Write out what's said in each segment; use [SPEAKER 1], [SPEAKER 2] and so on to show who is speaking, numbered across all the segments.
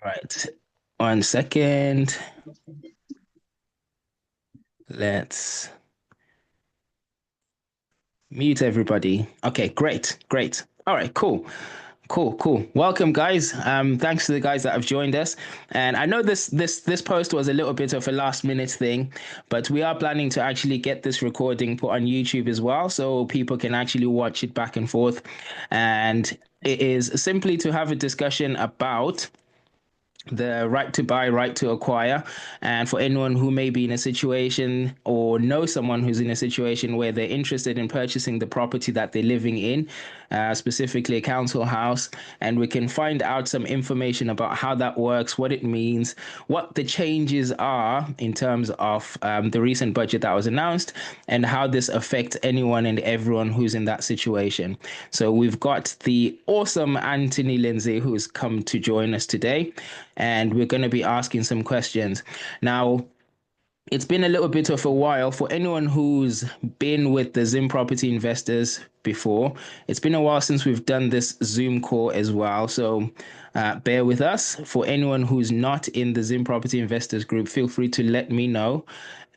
[SPEAKER 1] Right. 1 second. Let's mute everybody. Okay, great, great. All right, cool. Cool, cool. Welcome, guys. Thanks to the guys that have joined us. And I know this post was a little bit of a last minute thing, but we are planning to actually get this recording put on YouTube as well, so people can actually watch it back and forth. And it is simply to have a discussion about the right to buy, right to acquire. And for anyone who may be in a situation or know someone who's in a situation where they're interested in purchasing the property that they're living in, specifically a council house, and we can find out some information about how that works, what it means, what the changes are in terms of the recent budget that was announced, and how this affects anyone and everyone who's in that situation. So we've got the awesome Anthony Lindsay who's come to join us today, and we're going to be asking some questions. Now, it's been a little bit of a while for anyone who's been with the Zim Property Investors before. It's been a while since we've done this Zoom call as well. So bear with us. For anyone who's not in the Zim Property Investors group, feel free to let me know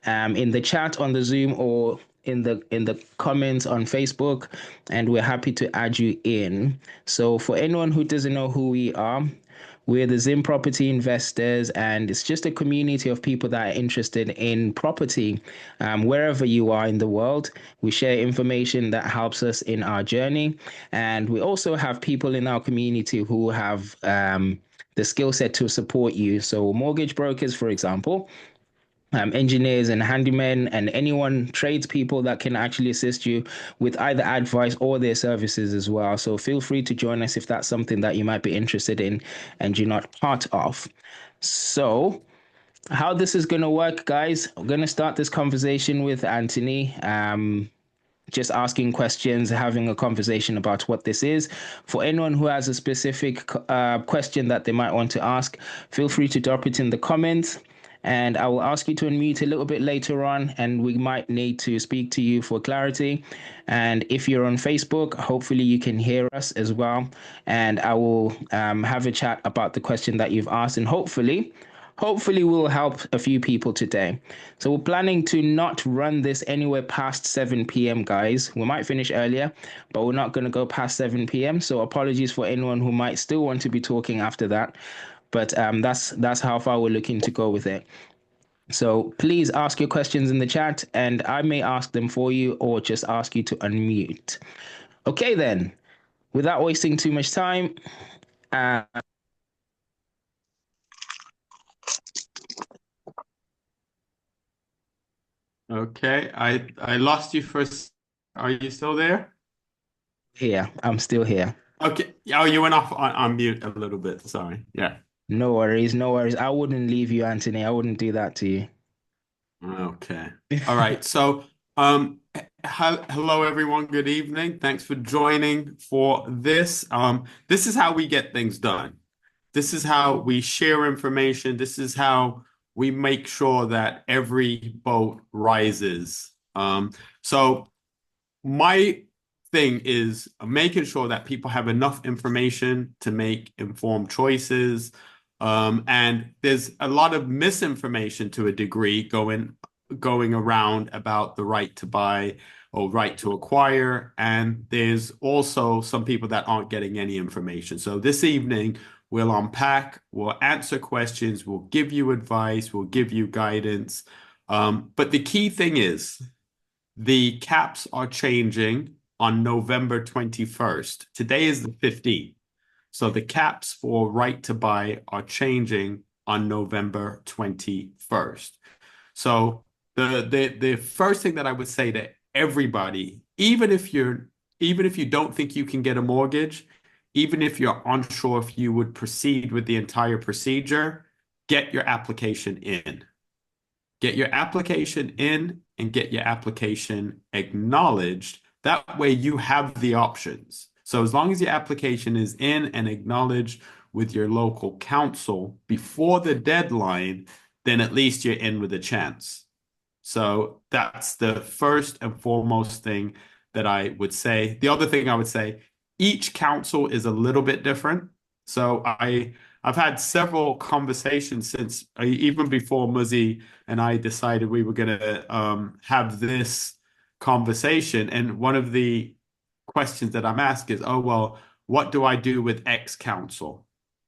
[SPEAKER 1] in the chat on the Zoom or in the comments on Facebook, and we're happy to add you in. So for anyone who doesn't know who we are, we're the Zim Property Investors, and it's just a community of people that are interested in property, wherever you are in the world. We share information that helps us in our journey, and we also have people in our community who have the skill set to support you. So, mortgage brokers, for example, engineers and handymen and anyone tradespeople that can actually assist you with either advice or their services as well. So feel free to join us if that's something that you might be interested in and you're not part of. So how this is going to work, guys, I'm going to start this conversation with Anthony. Just asking questions, having a conversation about what this is. For anyone who has a specific question that they might want to ask, feel free to drop it in the comments. And I will ask you to unmute a little bit later on, and we might need to speak to you for clarity. And if you're on Facebook, hopefully you can hear us as well. And I will have a chat about the question that you've asked, and hopefully we'll help a few people today. So we're planning to not run this anywhere past 7 p.m., guys. We might finish earlier, but we're not going to go past 7 p.m. So apologies for anyone who might still want to be talking after that. But that's how far we're looking to go with it. So please ask your questions in the chat, and I may ask them for you or just ask you to unmute. Okay, then, without wasting too much time, uh,
[SPEAKER 2] Okay, I lost you first. Are you still there?
[SPEAKER 1] I'm still here.
[SPEAKER 2] Okay. Oh, you went off on mute a little bit. Sorry. Yeah.
[SPEAKER 1] No worries, no worries. I wouldn't leave you, Anthony. I wouldn't do that to you.
[SPEAKER 2] Okay. All right. So, hello everyone. Good evening. Thanks for joining for this. This is how we get things done. This is how we share information. This is how we make sure that every boat rises. So my thing is making sure that people have enough information to make informed choices. And there's a lot of misinformation to a degree going around about the right to buy or right to acquire. And there's also some people that aren't getting any information. So this evening, we'll unpack, we'll answer questions, we'll give you advice, we'll give you guidance. But the key thing is the caps are changing on November 21st. Today is the 15th. So the caps for right to buy are changing on November 21st. So the first thing that I would say to everybody, even if you don't think you can get a mortgage, even if you're unsure if you would proceed with the entire procedure, get your application in. Get your application in and get your application acknowledged. That way you have the options. So as long as your application is in and acknowledged with your local council before the deadline, then at least you're in with a chance. So that's the first and foremost thing that I would say. The other thing I would say, each council is a little bit different. So I've had several conversations since even before Muzzy and I decided we were going to have this conversation. And one of the questions that I'm asked is, oh, well, what do I do with X council?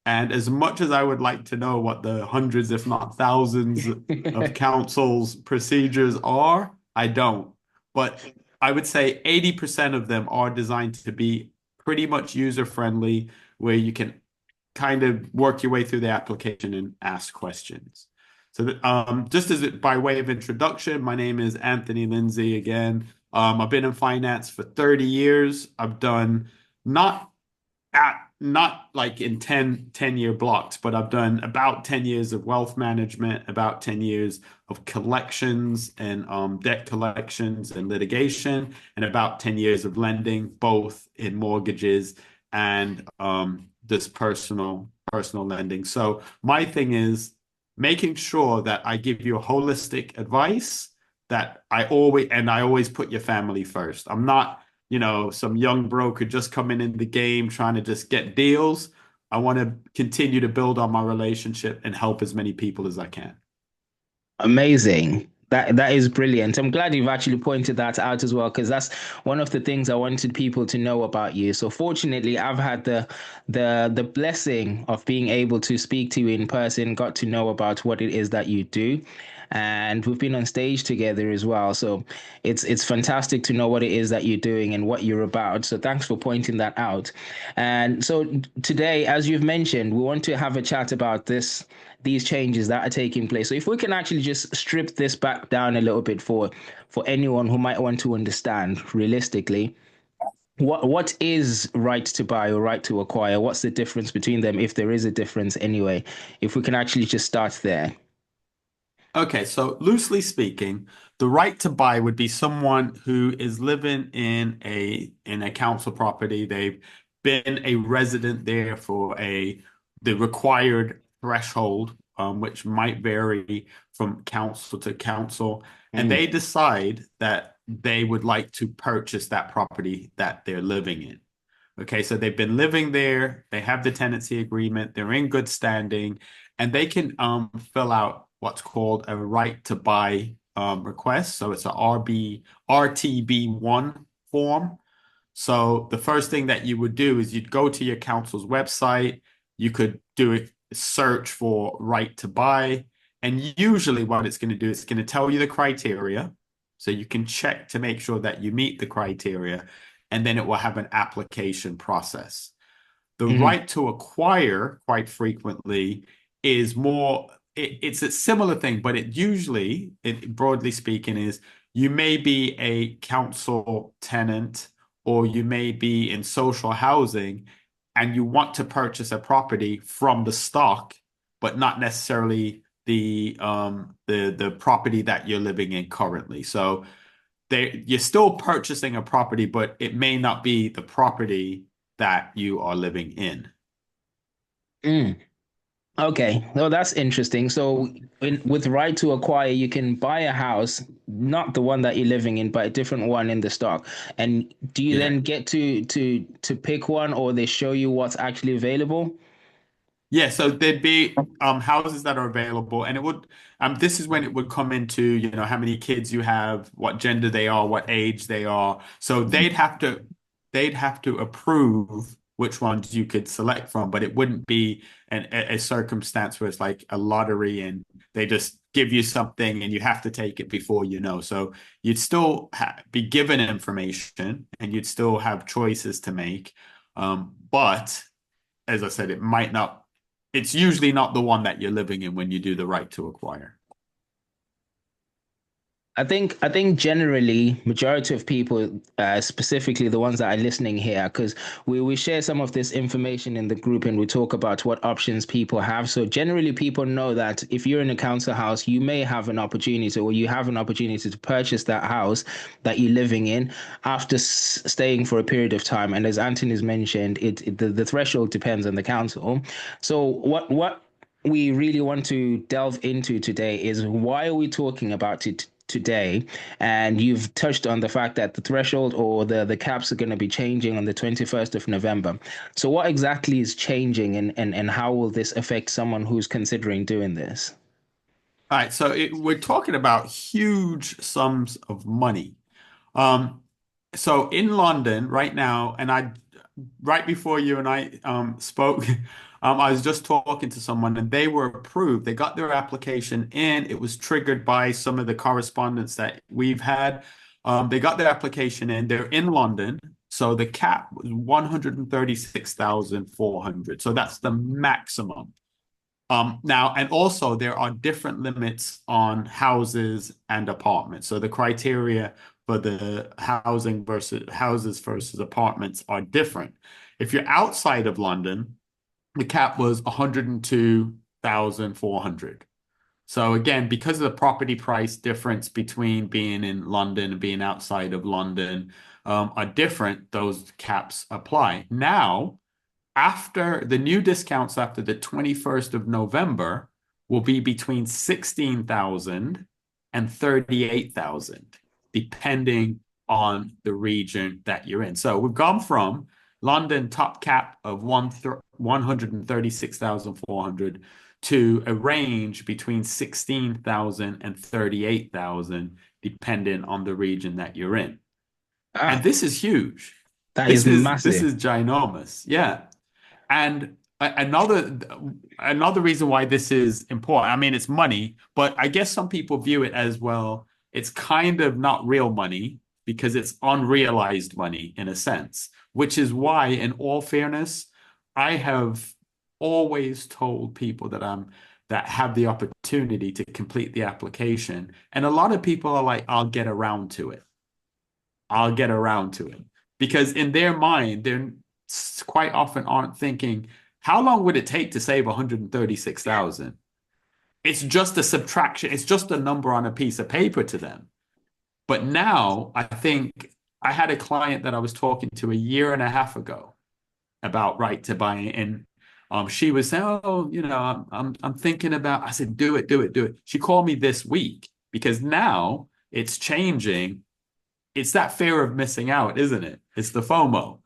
[SPEAKER 2] And as much as I would like to know what the hundreds, if not thousands, of councils procedures are, I don't. But I would say 80% of them are designed to be pretty much user friendly, where you can kind of work your way through the application and ask questions. So that, just as by way of introduction, my name is Anthony Lindsay again. I've been in finance for 30 years. I've done not not like in 10-year blocks, but I've done about 10 years of wealth management, about 10 years of collections and debt collections and litigation, and about 10 years of lending, both in mortgages and this personal lending. So my thing is making sure that I give you a holistic advice that I always put your family first. I'm not, some young broker just coming in the game trying to just get deals. I want to continue to build on my relationship and help as many people as I can.
[SPEAKER 1] Amazing. That is brilliant. I'm glad you've actually pointed that out as well, because that's one of the things I wanted people to know about you. So fortunately, I've had the blessing of being able to speak to you in person, got to know about what it is that you do. And we've been on stage together as well. So it's fantastic to know what it is that you're doing and what you're about. So thanks for pointing that out. And so today, as you've mentioned, we want to have a chat about these changes that are taking place. So if we can actually just strip this back down a little bit for anyone who might want to understand realistically, what is right to buy or right to acquire? What's the difference between them, if there is a difference anyway? If we can actually just start there.
[SPEAKER 2] Okay, so loosely speaking, the right to buy would be someone who is living in a council property. They've been a resident there for the required threshold, which might vary from council to council, and
[SPEAKER 1] Mm,
[SPEAKER 2] they decide that they would like to purchase that property that they're living in. Okay, so they've been living there, they have the tenancy agreement, they're in good standing, and they can fill out what's called a right to buy request. So it's a RTB1 form. So the first thing that you would do is you'd go to your council's website, you could do a search for right to buy, and usually what it's going to do is it's going to tell you the criteria. So you can check to make sure that you meet the criteria, and then it will have an application process. The
[SPEAKER 1] mhm.
[SPEAKER 2] right to acquire, quite frequently, is more, it's a similar thing, but broadly speaking, is you may be a council tenant or you may be in social housing and you want to purchase a property from the stock, but not necessarily the property that you're living in currently. So you're still purchasing a property, but it may not be the property that you are living in.
[SPEAKER 1] Mm. Okay, well, that's interesting. So, with right to acquire, you can buy a house, not the one that you're living in, but a different one in the stock. And do you
[SPEAKER 2] Yeah.
[SPEAKER 1] then get to pick one, or they show you what's actually available?
[SPEAKER 2] Yeah, so there'd be houses that are available, and it would this is when it would come into, how many kids you have, what gender they are, what age they are. So they'd have to approve which ones you could select from, but it wouldn't be a circumstance where it's like a lottery and they just give you something and you have to take it before you know. So you'd still be given information and you'd still have choices to make. But as I said, it's usually not the one that you're living in when you do the right to acquire.
[SPEAKER 1] I think generally majority of people, specifically the ones that are listening here, because we share some of this information in the group and we talk about what options people have. So generally people know that if you're in a council house, you may have an opportunity or you have an opportunity to purchase that house that you're living in after staying for a period of time. And as Anthony's mentioned, the threshold depends on the council. So what we really want to delve into today is why are we talking about it today, and you've touched on the fact that the threshold or the caps are going to be changing on the 21st of November. So what exactly is changing, and how will this affect someone who's considering doing this?
[SPEAKER 2] All right, so we're talking about huge sums of money. Um, so in London right now, and I right before you and I spoke, I was just talking to someone and they were approved. They got their application in. It was triggered by some of the correspondence that we've had. They got their application in. They're in London. So the cap was 136,400. So that's the maximum. Now, and also there are different limits on houses and apartments. So the criteria for the houses versus apartments are different. If you're outside of London, the cap was 102,400. So again, because of the property price difference between being in London and being outside of London are different, those caps apply. Now, after the new discounts after the 21st of November will be between 16,000 and 38,000, depending on the region that you're in. So we've gone from London top cap of 136,400 to a range between 16,000 and 38,000, depending on the region that you're in. And
[SPEAKER 1] Ah,
[SPEAKER 2] this is huge.
[SPEAKER 1] that is
[SPEAKER 2] This
[SPEAKER 1] massive.
[SPEAKER 2] is ginormous. Yeah. And another reason why this is important, I mean, it's money, but I guess some people view it as, well, it's kind of not real money because it's unrealized money in a sense, which is why, in all fairness, I have always told people that have the opportunity to complete the application. And a lot of people are like, I'll get around to it. I'll get around to it. Because in their mind, they're quite often aren't thinking, how long would it take to save 136,000? It's just a subtraction. It's just a number on a piece of paper to them. But now I think I had a client that I was talking to a year and a half ago about right to buy, and she was saying, "Oh, I'm thinking about." I said, "Do it, do it, do it." She called me this week because now it's changing. It's that fear of missing out, isn't it? It's the FOMO.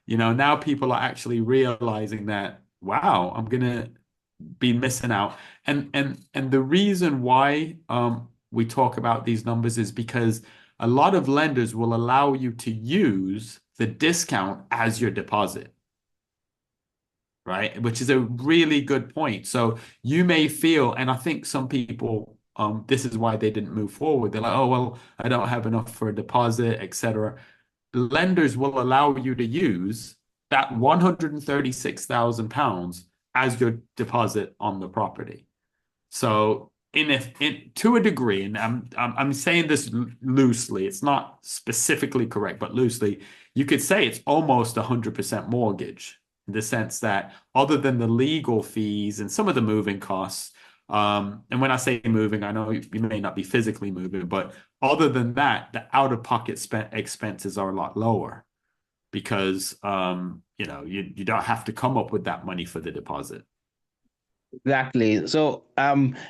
[SPEAKER 2] Now people are actually realizing that, wow, I'm gonna be missing out. And the reason why we talk about these numbers is because a lot of lenders will allow you to use the discount as your deposit, right? Which is a really good point. So you may feel, and I think some people, this is why they didn't move forward. They're like, oh, well, I don't have enough for a deposit, etc. Lenders will allow you to use that £136,000 as your deposit on the property. So to a degree, and I'm saying this loosely, it's not specifically correct, but loosely, you could say it's almost 100% mortgage in the sense that other than the legal fees and some of the moving costs, and when I say moving, I know you may not be physically moving, but other than that, the out-of-pocket expenses are a lot lower because you don't have to come up with that money for the deposit.
[SPEAKER 1] Exactly. So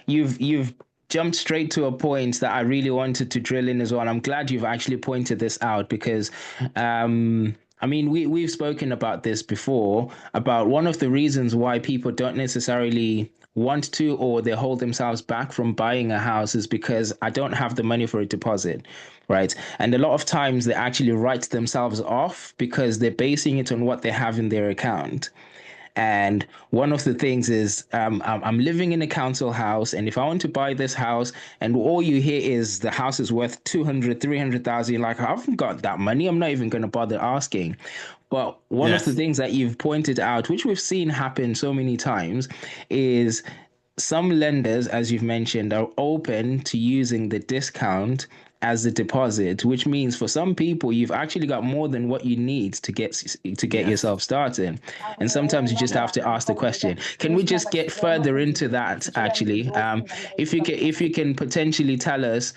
[SPEAKER 1] you've jumped straight to a point that I really wanted to drill in as well. I'm glad you've actually pointed this out because I mean we've spoken about this before, about one of the reasons why people don't necessarily want to, or they hold themselves back from buying a house, is because I don't have the money for a deposit. Right. And a lot of times they actually write themselves off because they're basing it on what they have in their account. And one of the things is, I'm living in a council house, and if I want to buy this house, and all you hear is the house is worth 200, 300,000, you're like, I haven't got that money. I'm not even going to bother asking. But one of the
[SPEAKER 2] Yes.
[SPEAKER 1] things that you've pointed out, which we've seen happen so many times, is some lenders, as you've mentioned, are open to using the discount as a deposit, which means for some people you've actually got more than what you need to get
[SPEAKER 2] Yes.
[SPEAKER 1] yourself started. And sometimes you just have to ask the question. Can we just get further into that actually? If you can potentially tell us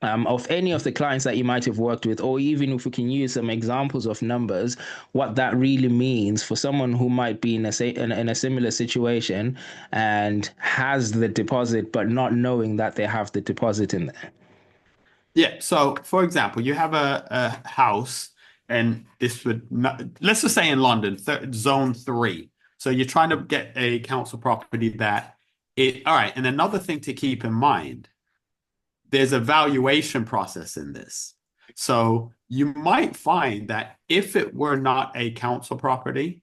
[SPEAKER 1] of any of the clients that you might have worked with, or even if we can use some examples of numbers, what that really means for someone who might be in a similar situation and has the deposit, but not knowing that they have the deposit in there.
[SPEAKER 2] Yeah. So, for example, you have a house, and this would not, let's just say in London, th zone three. So you're trying to get a council property that all right. And another thing to keep in mind, there's a valuation process in this. So you might find that if it were not a council property,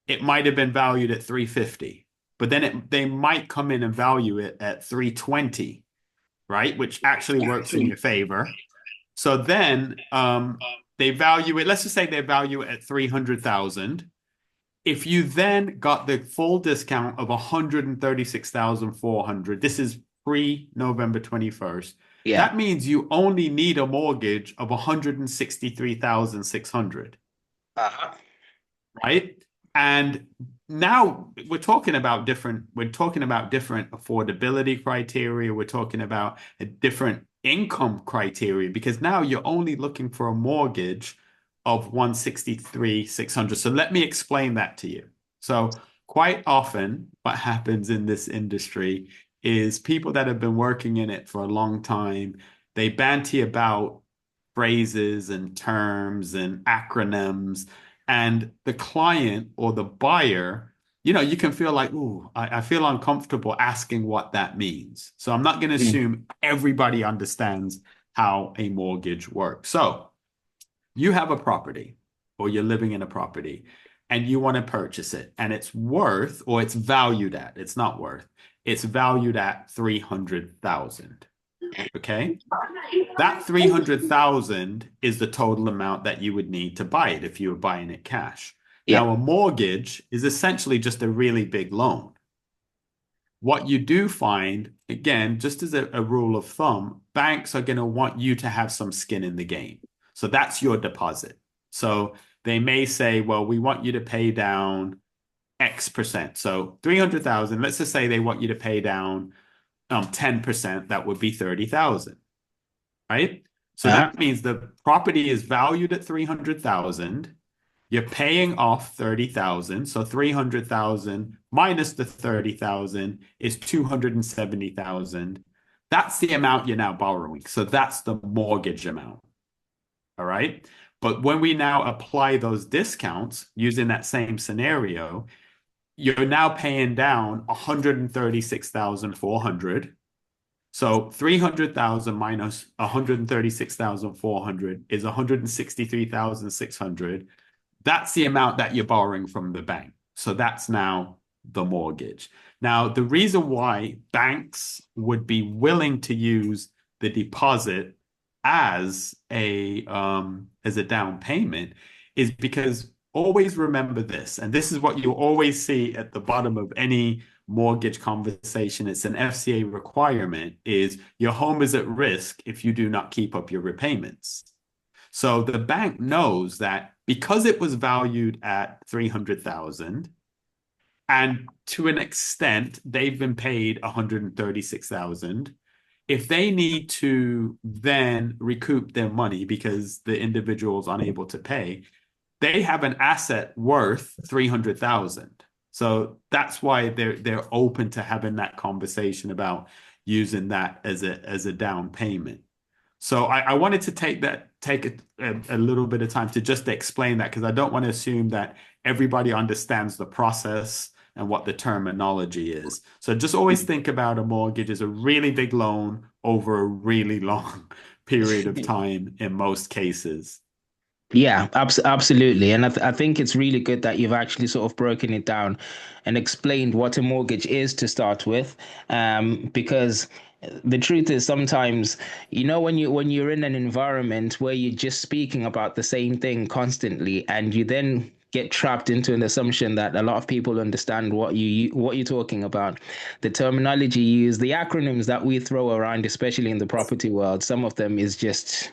[SPEAKER 2] it might have been valued at 350, but then they might come in and value it at 320, right? Which actually works in your favor. So then they value it, let's just say they value it at 300,000. If you then got the full discount of 136,400, this is pre-November 21st,
[SPEAKER 1] Yeah.
[SPEAKER 2] that means you only need a mortgage of 163,600,
[SPEAKER 1] Uh-huh.
[SPEAKER 2] right? And now we're talking about different affordability criteria. We're talking about a different income criteria because now you're only looking for a mortgage of 163,600. So let me explain that to you. So quite often what happens in this industry is people that have been working in it for a long time, they banty about phrases and terms and acronyms, and the client or the buyer, you can feel like, ooh, I feel uncomfortable asking what that means. So I'm not going to
[SPEAKER 1] Mm.
[SPEAKER 2] assume everybody understands how a mortgage works. So you have a property, or you're living in a property, and you want to purchase it, and it's worth, or it's valued at, it's not worth, it's valued at 300,000. Okay. That 300,000 is the total amount that you would need to buy it if you were buying it cash.
[SPEAKER 1] Yeah.
[SPEAKER 2] Now, a mortgage is essentially just a really big loan. What you do find, again, just as a rule of thumb, banks are going to want you to have some skin in the game. So that's your deposit. So they may say, well, we want you to pay down X percent. So 300,000, let's just say they want you to pay down 10%, that would be 30,000, right? So
[SPEAKER 1] Uh-huh.
[SPEAKER 2] that means the property is valued at 300,000. You're paying off 30,000. So 300,000 minus the 30,000 is 270,000. That's the amount you're now borrowing. So that's the mortgage amount. All right. But when we now apply those discounts using that same scenario, you're now paying down 136,400. So 300,000 minus 136,400 is 163,600. That's the amount that you're borrowing from the bank. So that's now the mortgage. Now, the reason why banks would be willing to use the deposit as a down payment is because, always remember this, and this is what you always see at the bottom of any mortgage conversation. It's an FCA requirement, is your home is at risk if you do not keep up your repayments. So the bank knows that because it was valued at 300,000, and to an extent they've been paid 136,000, if they need to then recoup their money because the individual is unable to pay, they have an asset worth 300,000. So that's why they're open to having that conversation about using that as a down payment. So I wanted to take a little bit of time to just explain that, because I don't want to assume that everybody understands the process and what the terminology is. So just always think about a mortgage as a really big loan over a really long period of time in most cases.
[SPEAKER 1] Yeah, absolutely. And I think it's really good that you've actually sort of broken it down and explained what a mortgage is to start with. Because the truth is sometimes, when you're in an environment where you're just speaking about the same thing constantly, and you then get trapped into an assumption that a lot of people understand what you're talking about, the terminology you use, the acronyms that we throw around, especially in the property world, some of them is just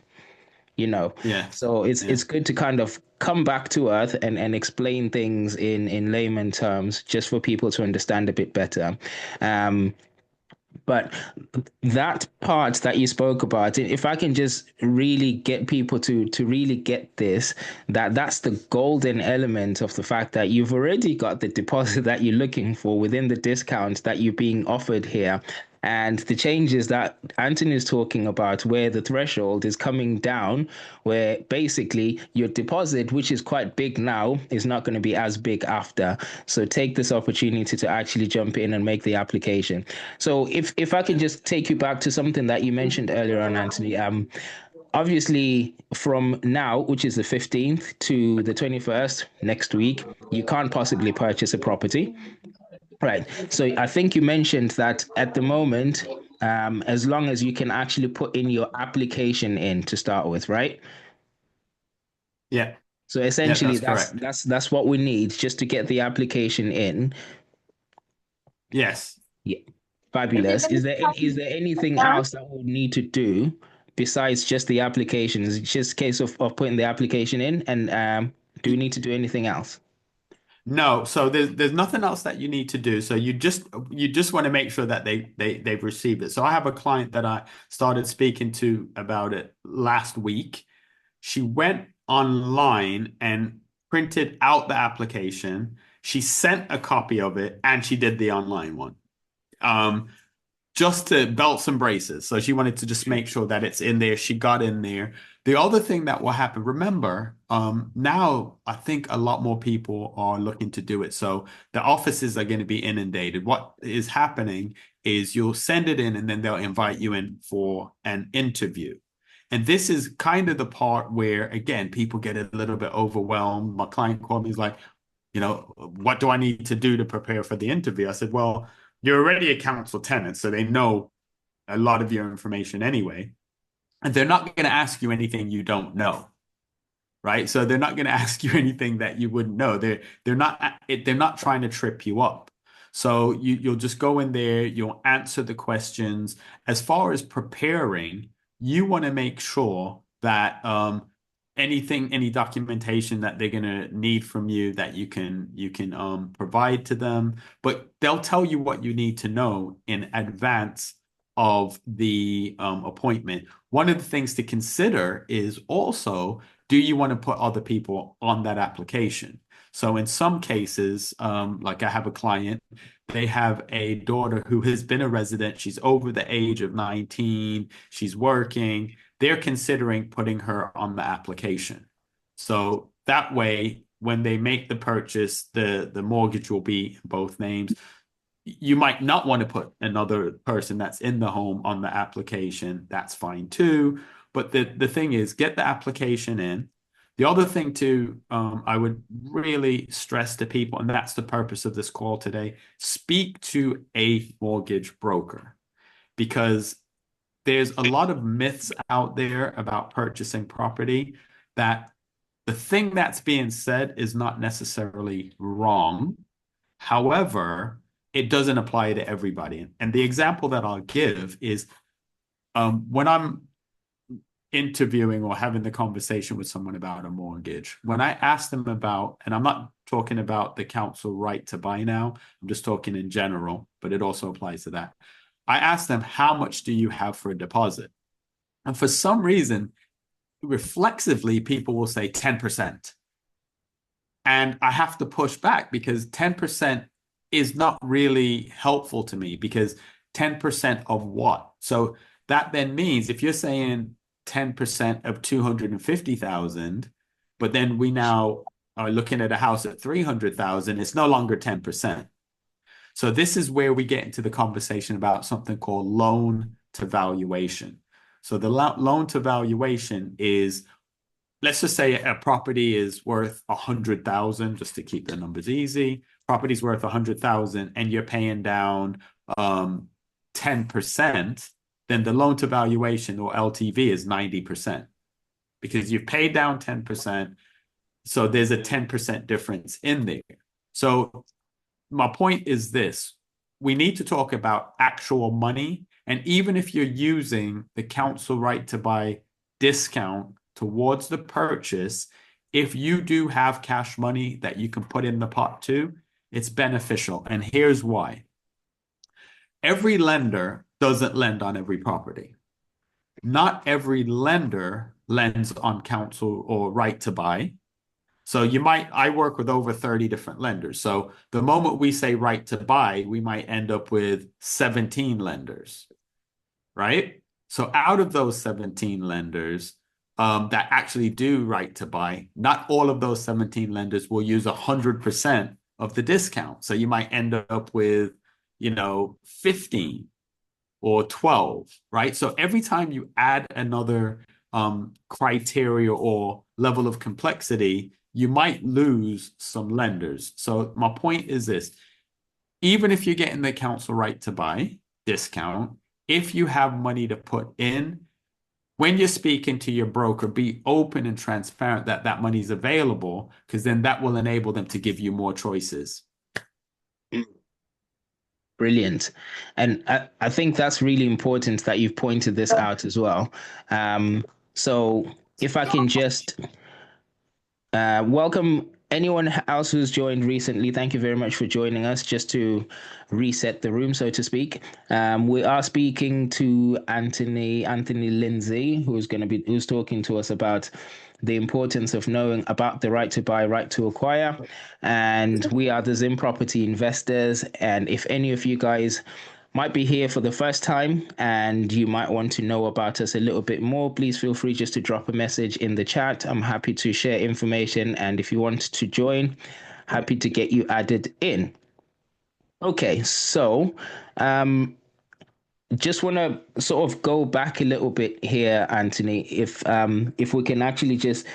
[SPEAKER 2] Yeah.
[SPEAKER 1] so it's
[SPEAKER 2] Yeah.
[SPEAKER 1] good to kind of come back to earth and explain things in layman terms just for people to understand a bit better. um but that part that you spoke about, if I can just really get people to really get this, that's the golden element of the fact that you've already got the deposit that you're looking for within the discount that you're being offered here. And the changes that Anthony is talking about, where the threshold is coming down, where basically your deposit, which is quite big now, is not going to be as big after. So take this opportunity to actually jump in and make the application. So if I can just take you back to something that you mentioned earlier on, Anthony, obviously from now, which is the 15th to the 21st next week, you can't possibly purchase a property. Right. So I think you mentioned that at the moment, as long as you can actually put in your application in to start with, right?
[SPEAKER 2] Yeah,
[SPEAKER 1] So
[SPEAKER 2] yeah,
[SPEAKER 1] essentially,
[SPEAKER 2] that's
[SPEAKER 1] that's
[SPEAKER 2] correct.
[SPEAKER 1] that's that's what we need just to get the application in.
[SPEAKER 2] Yes.
[SPEAKER 1] Yeah, fabulous. Is there anything else that we'll need to do besides just the application? Is it just a case of putting the application in, and do we need to do anything else?
[SPEAKER 2] No, so there's nothing else that you need to do. So you just want to make sure that they've received it. So I have a client that I started speaking to about it last week. She went online and printed out the application. She sent a copy of it and she did the online one. Um, just to belts and braces. So she wanted to just make sure that it's in there. She got in there. The other thing that will happen, remember, now I think a lot more people are looking to do it. So the offices are going to be inundated. What is happening is you'll send it in and then they'll invite you in for an interview. And this is kind of the part where, again, people get a little bit overwhelmed. My client called me, he's like, what do I need to do to prepare for the interview? I said, well, you're already a council tenant, so they know a lot of your information anyway. And they're not going to ask you anything you don't know, right? So they're not going to ask you anything that you wouldn't know. They're not trying to trip you up. So you'll just go in there, you'll answer the questions. As far as preparing, you want to make sure that any documentation that they're going to need from you that you can provide to them, but they'll tell you what you need to know in advance of the appointment. One of the things to consider is also, do you want to put other people on that application? So in some cases, like I have a client, they have a daughter who has been a resident. She's over the age of 19. She's working. They're considering putting her on the application. So that way, when they make the purchase, the mortgage will be in both names. You might not want to put another person that's in the home on the application. That's fine too. But the thing is, get the application in. The other thing too, I would really stress to people, and that's the purpose of this call today, speak to a mortgage broker because there's a lot of myths out there about purchasing property that the thing that's being said is not necessarily wrong. However, it doesn't apply to everybody. And the example that I'll give is when I'm interviewing or having the conversation with someone about a mortgage, when I ask them about, and I'm not talking about the council right to buy now, I'm just talking in general, but it also applies to that. I ask them, how much do you have for a deposit? And for some reason, reflexively, people will say 10%. And I have to push back because 10% is not really helpful to me because 10% of what? So that then means if you're saying 10% of 250,000, but then we now are looking at a house at 300,000, it's no longer 10%. So this is where we get into the conversation about something called loan to valuation. So the loan to valuation is, let's just say a property is worth 100,000, just to keep the numbers easy. Property's worth 100,000 and you're paying down 10%, then the loan to valuation or LTV is 90% because you've paid down 10%. So there's a 10% difference in there. So my point is this: we need to talk about actual money. And even if you're using the council right to buy discount towards the purchase, if you do have cash money that you can put in the pot too, it's beneficial. And here's why. Every lender doesn't lend on every property. Not every lender lends on council or right to buy. So I work with over 30 different lenders. So the moment we say right to buy, we might end up with 17 lenders, right? So out of those 17 lenders that actually do right to buy, not all of those 17 lenders will use 100% of the discount. So you might end up with, 15 or 12, right? So every time you add another criteria or level of complexity, you might lose some lenders. So my point is this: even if you're getting the council right to buy discount, if you have money to put in, when you're speaking to your broker, be open and transparent that that money is available, because then that will enable them to give you more choices.
[SPEAKER 1] Brilliant. And I think that's really important that you've pointed this out as well. So if I can just welcome anyone else who's joined recently. Thank you very much for joining us. Just to reset the room, so to speak, we are speaking to Anthony Lindsay, who's talking to us about the importance of knowing about the right to buy, right to acquire. And we are the Zim Property Investors. And if any of you guys might be here for the first time and you might want to know about us a little bit more, please feel free just to drop a message in the chat. I'm happy to share information. And if you want to join, happy to get you added in. Okay, so just want to sort of go back a little bit here, Anthony, if we can actually just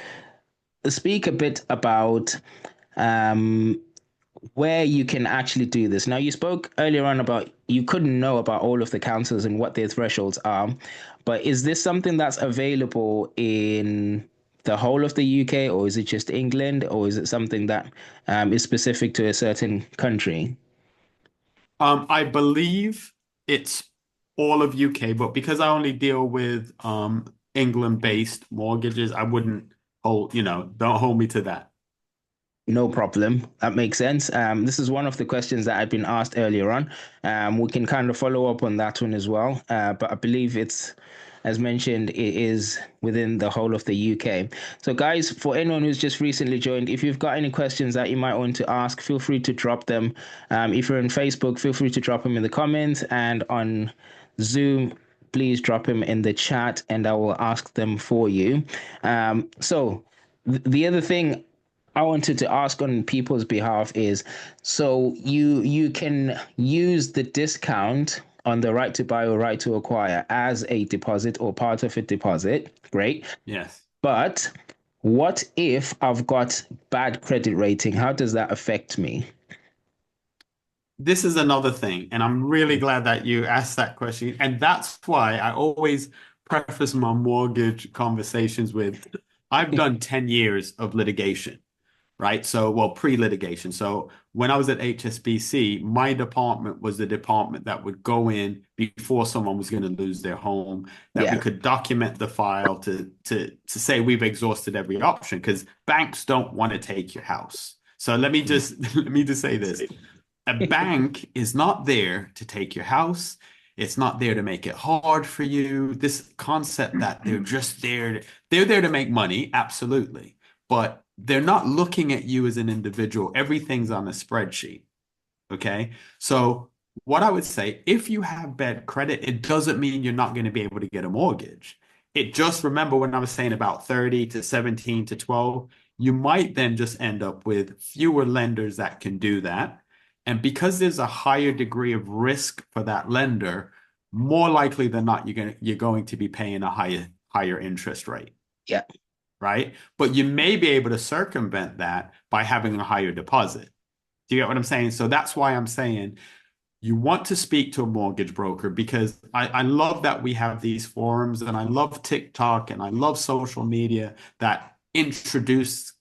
[SPEAKER 1] speak a bit about um, where you can actually do this. Now, you spoke earlier on about you couldn't know about all of the councils and what their thresholds are, but is this something that's available in the whole of the UK, or is it just England, or is it something that is specific to a certain country?
[SPEAKER 2] I believe it's all of UK, but because I only deal with England-based mortgages, I wouldn't don't hold me to that.
[SPEAKER 1] No problem. That makes sense. This is one of the questions that I've been asked earlier on. We can kind of follow up on that one as well. But I believe it's, as mentioned, it is within the whole of the UK. So, guys, for anyone who's just recently joined, if you've got any questions that you might want to ask, feel free to drop them. If you're on Facebook, feel free to drop them in the comments. And on Zoom, please drop them in the chat and I will ask them for you. The other thing I wanted to ask on people's behalf is, so you can use the discount on the right to buy or right to acquire as a deposit or part of a deposit. Great.
[SPEAKER 2] Yes.
[SPEAKER 1] But what if I've got bad credit rating? How does that affect me?
[SPEAKER 2] This is another thing, and I'm really glad that you asked that question. And that's why I always preface my mortgage conversations with, I've done 10 years of litigation, right? So, well, pre-litigation. So when I was at HSBC, my department was the department that would go in before someone was going to lose their home, that we
[SPEAKER 1] Yeah.
[SPEAKER 2] could document the file to say we've exhausted every option, because banks don't want to take your house. So let me just let me just say this. A bank is not there to take your house. It's not there to make it hard for you. This concept that they're there to make money, absolutely. But they're not looking at you as an individual. Everything's on a spreadsheet. Okay. So what I would say, if you have bad credit, it doesn't mean you're not going to be able to get a mortgage. It just, remember when I was saying about 30 to 17 to 12, you might then just end up with fewer lenders that can do that. And because there's a higher degree of risk for that lender, more likely than not, you're going to be paying a higher interest rate,
[SPEAKER 1] Yeah.
[SPEAKER 2] right? But you may be able to circumvent that by having a higher deposit. Do you get what I'm saying? So that's why I'm saying you want to speak to a mortgage broker, because I love that we have these forums, and I love TikTok, and I love social media that introduces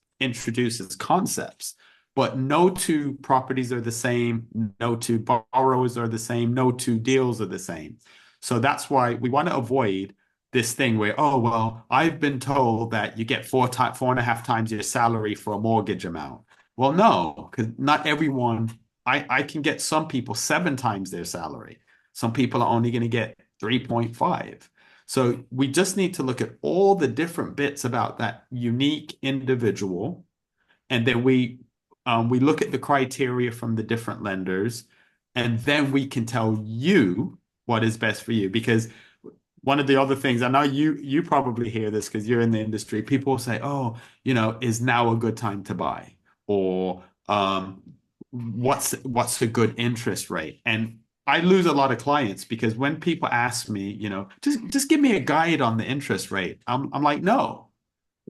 [SPEAKER 2] concepts. But no two properties are the same, no two borrowers are the same, no two deals are the same. So that's why we want to avoid this thing where, oh, well, I've been told that you get 4.5 times your salary for a mortgage amount. Well, no, because not everyone, I can get some people 7 times their salary. Some people are only going to get 3.5. So we just need to look at all the different bits about that unique individual And then we look at the criteria from the different lenders, and then we can tell you what is best for you. Because one of the other things, I know you probably hear this because you're in the industry. People say, "Oh, is now a good time to buy?" Or what's a good interest rate? And I lose a lot of clients because when people ask me, just give me a guide on the interest rate. I'm like, no,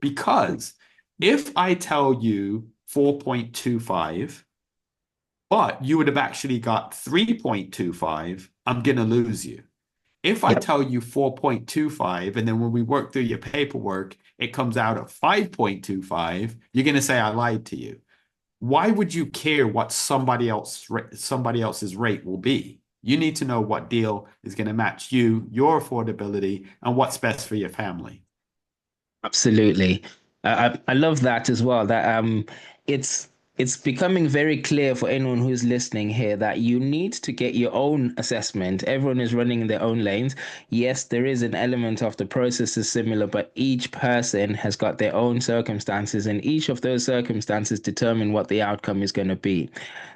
[SPEAKER 2] because if I tell you 4.25, but you would have actually got 3.25, I'm going to lose you. If I
[SPEAKER 1] Yep.
[SPEAKER 2] tell you 4.25, and then when we work through your paperwork, it comes out at 5.25, you're going to say I lied to you. Why would you care what somebody else's rate will be? You need to know what deal is going to match you, your affordability, and what's best for your family.
[SPEAKER 1] Absolutely. I love that as well. That it's it's becoming very clear for anyone who's listening here that you need to get your own assessment. Everyone is running in their own lanes. Yes, there is an element of the process is similar, but each person has got their own circumstances, and each of those circumstances determine what the outcome is going to be.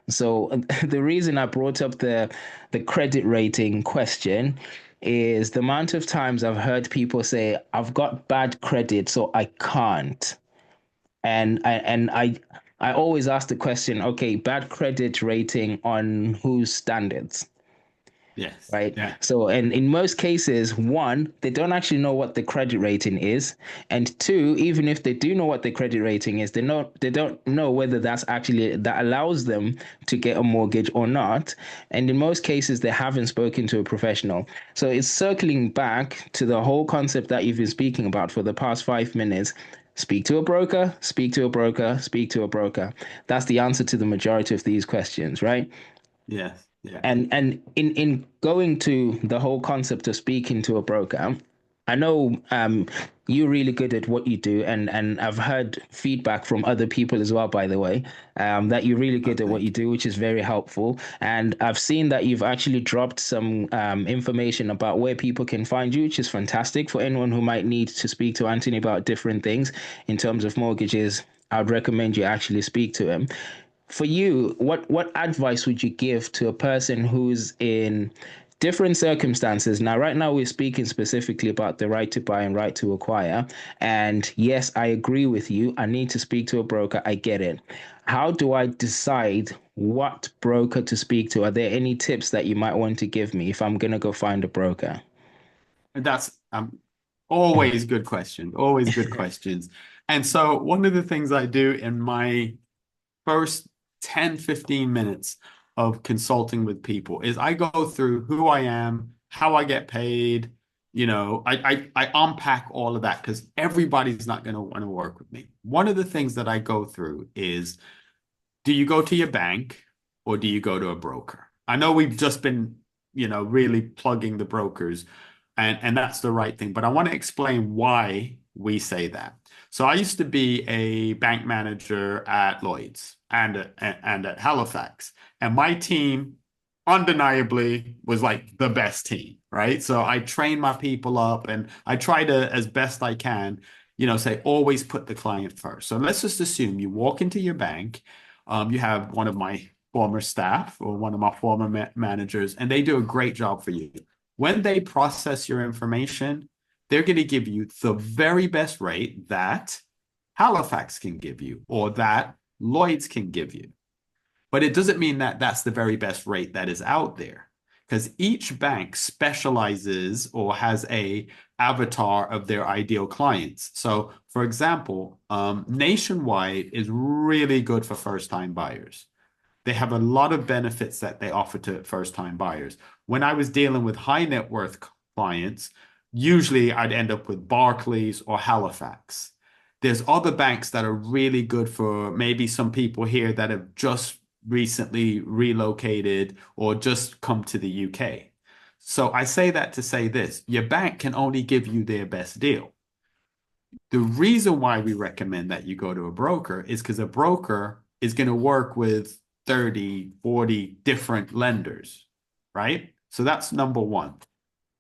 [SPEAKER 1] So the reason I brought up the credit rating question is the amount of times I've heard people say, I've got bad credit, so I can't. And I always ask the question, okay, bad credit rating on whose standards?
[SPEAKER 2] Yes.
[SPEAKER 1] Right.
[SPEAKER 2] Yeah.
[SPEAKER 1] So, and in most cases, one, they don't actually know what the credit rating is. And two, even if they do know what the credit rating is, they don't know whether that's actually that allows them to get a mortgage or not. And in most cases, they haven't spoken to a professional. So it's circling back to the whole concept that you've been speaking about for the past 5 minutes. Speak to a broker, speak to a broker, speak to a broker. That's the answer to the majority of these questions, right?
[SPEAKER 2] Yes. Yeah.
[SPEAKER 1] And in going to the whole concept of speaking to a broker, I know you're really good at what you do, and I've heard feedback from other people as well, by the way, that you're really
[SPEAKER 2] Oh,
[SPEAKER 1] good at what you
[SPEAKER 2] thank you.
[SPEAKER 1] do, which is very helpful. And I've seen that you've actually dropped some information about where people can find you, which is fantastic for anyone who might need to speak to Anthony about different things in terms of mortgages. I'd recommend you actually speak to him. For you, what advice would you give to a person who's in different circumstances? Now, right now, we're speaking specifically about the right to buy and right to acquire. And yes, I agree with you. I need to speak to a broker. I get it. How do I decide what broker to speak to? Are there any tips that you might want to give me if I'm going to go find a broker?
[SPEAKER 2] That's always good question. Always good questions. And so one of the things I do in my first 10-15 minutes of consulting with people is I go through who I am, how I get paid. I unpack all of that because everybody's not going to want to work with me. One of the things that I go through is, do you go to your bank or do you go to a broker? I know we've just been, really plugging the brokers, and that's the right thing, but I want to explain why we say that. So I used to be a bank manager at Lloyd's and at Halifax, and my team undeniably was like the best team, right? So I train my people up and I try to, as best I can, say always put the client first. So let's just assume you walk into your bank, you have one of my former staff or one of my former managers, and they do a great job for you. When they process your information, they're going to give you the very best rate that Halifax can give you or that Lloyd's can give you. But it doesn't mean that that's the very best rate that is out there because each bank specializes or has a avatar of their ideal clients. So, for example, Nationwide is really good for first-time buyers. They have a lot of benefits that they offer to first-time buyers. When I was dealing with high net worth clients, usually I'd end up with Barclays or Halifax. There's other banks that are really good for maybe some people here that have just recently relocated or just come to the UK. So I say that to say this, your bank can only give you their best deal. The reason why we recommend that you go to a broker is because a broker is going to work with 30, 40 different lenders, right? So that's number one.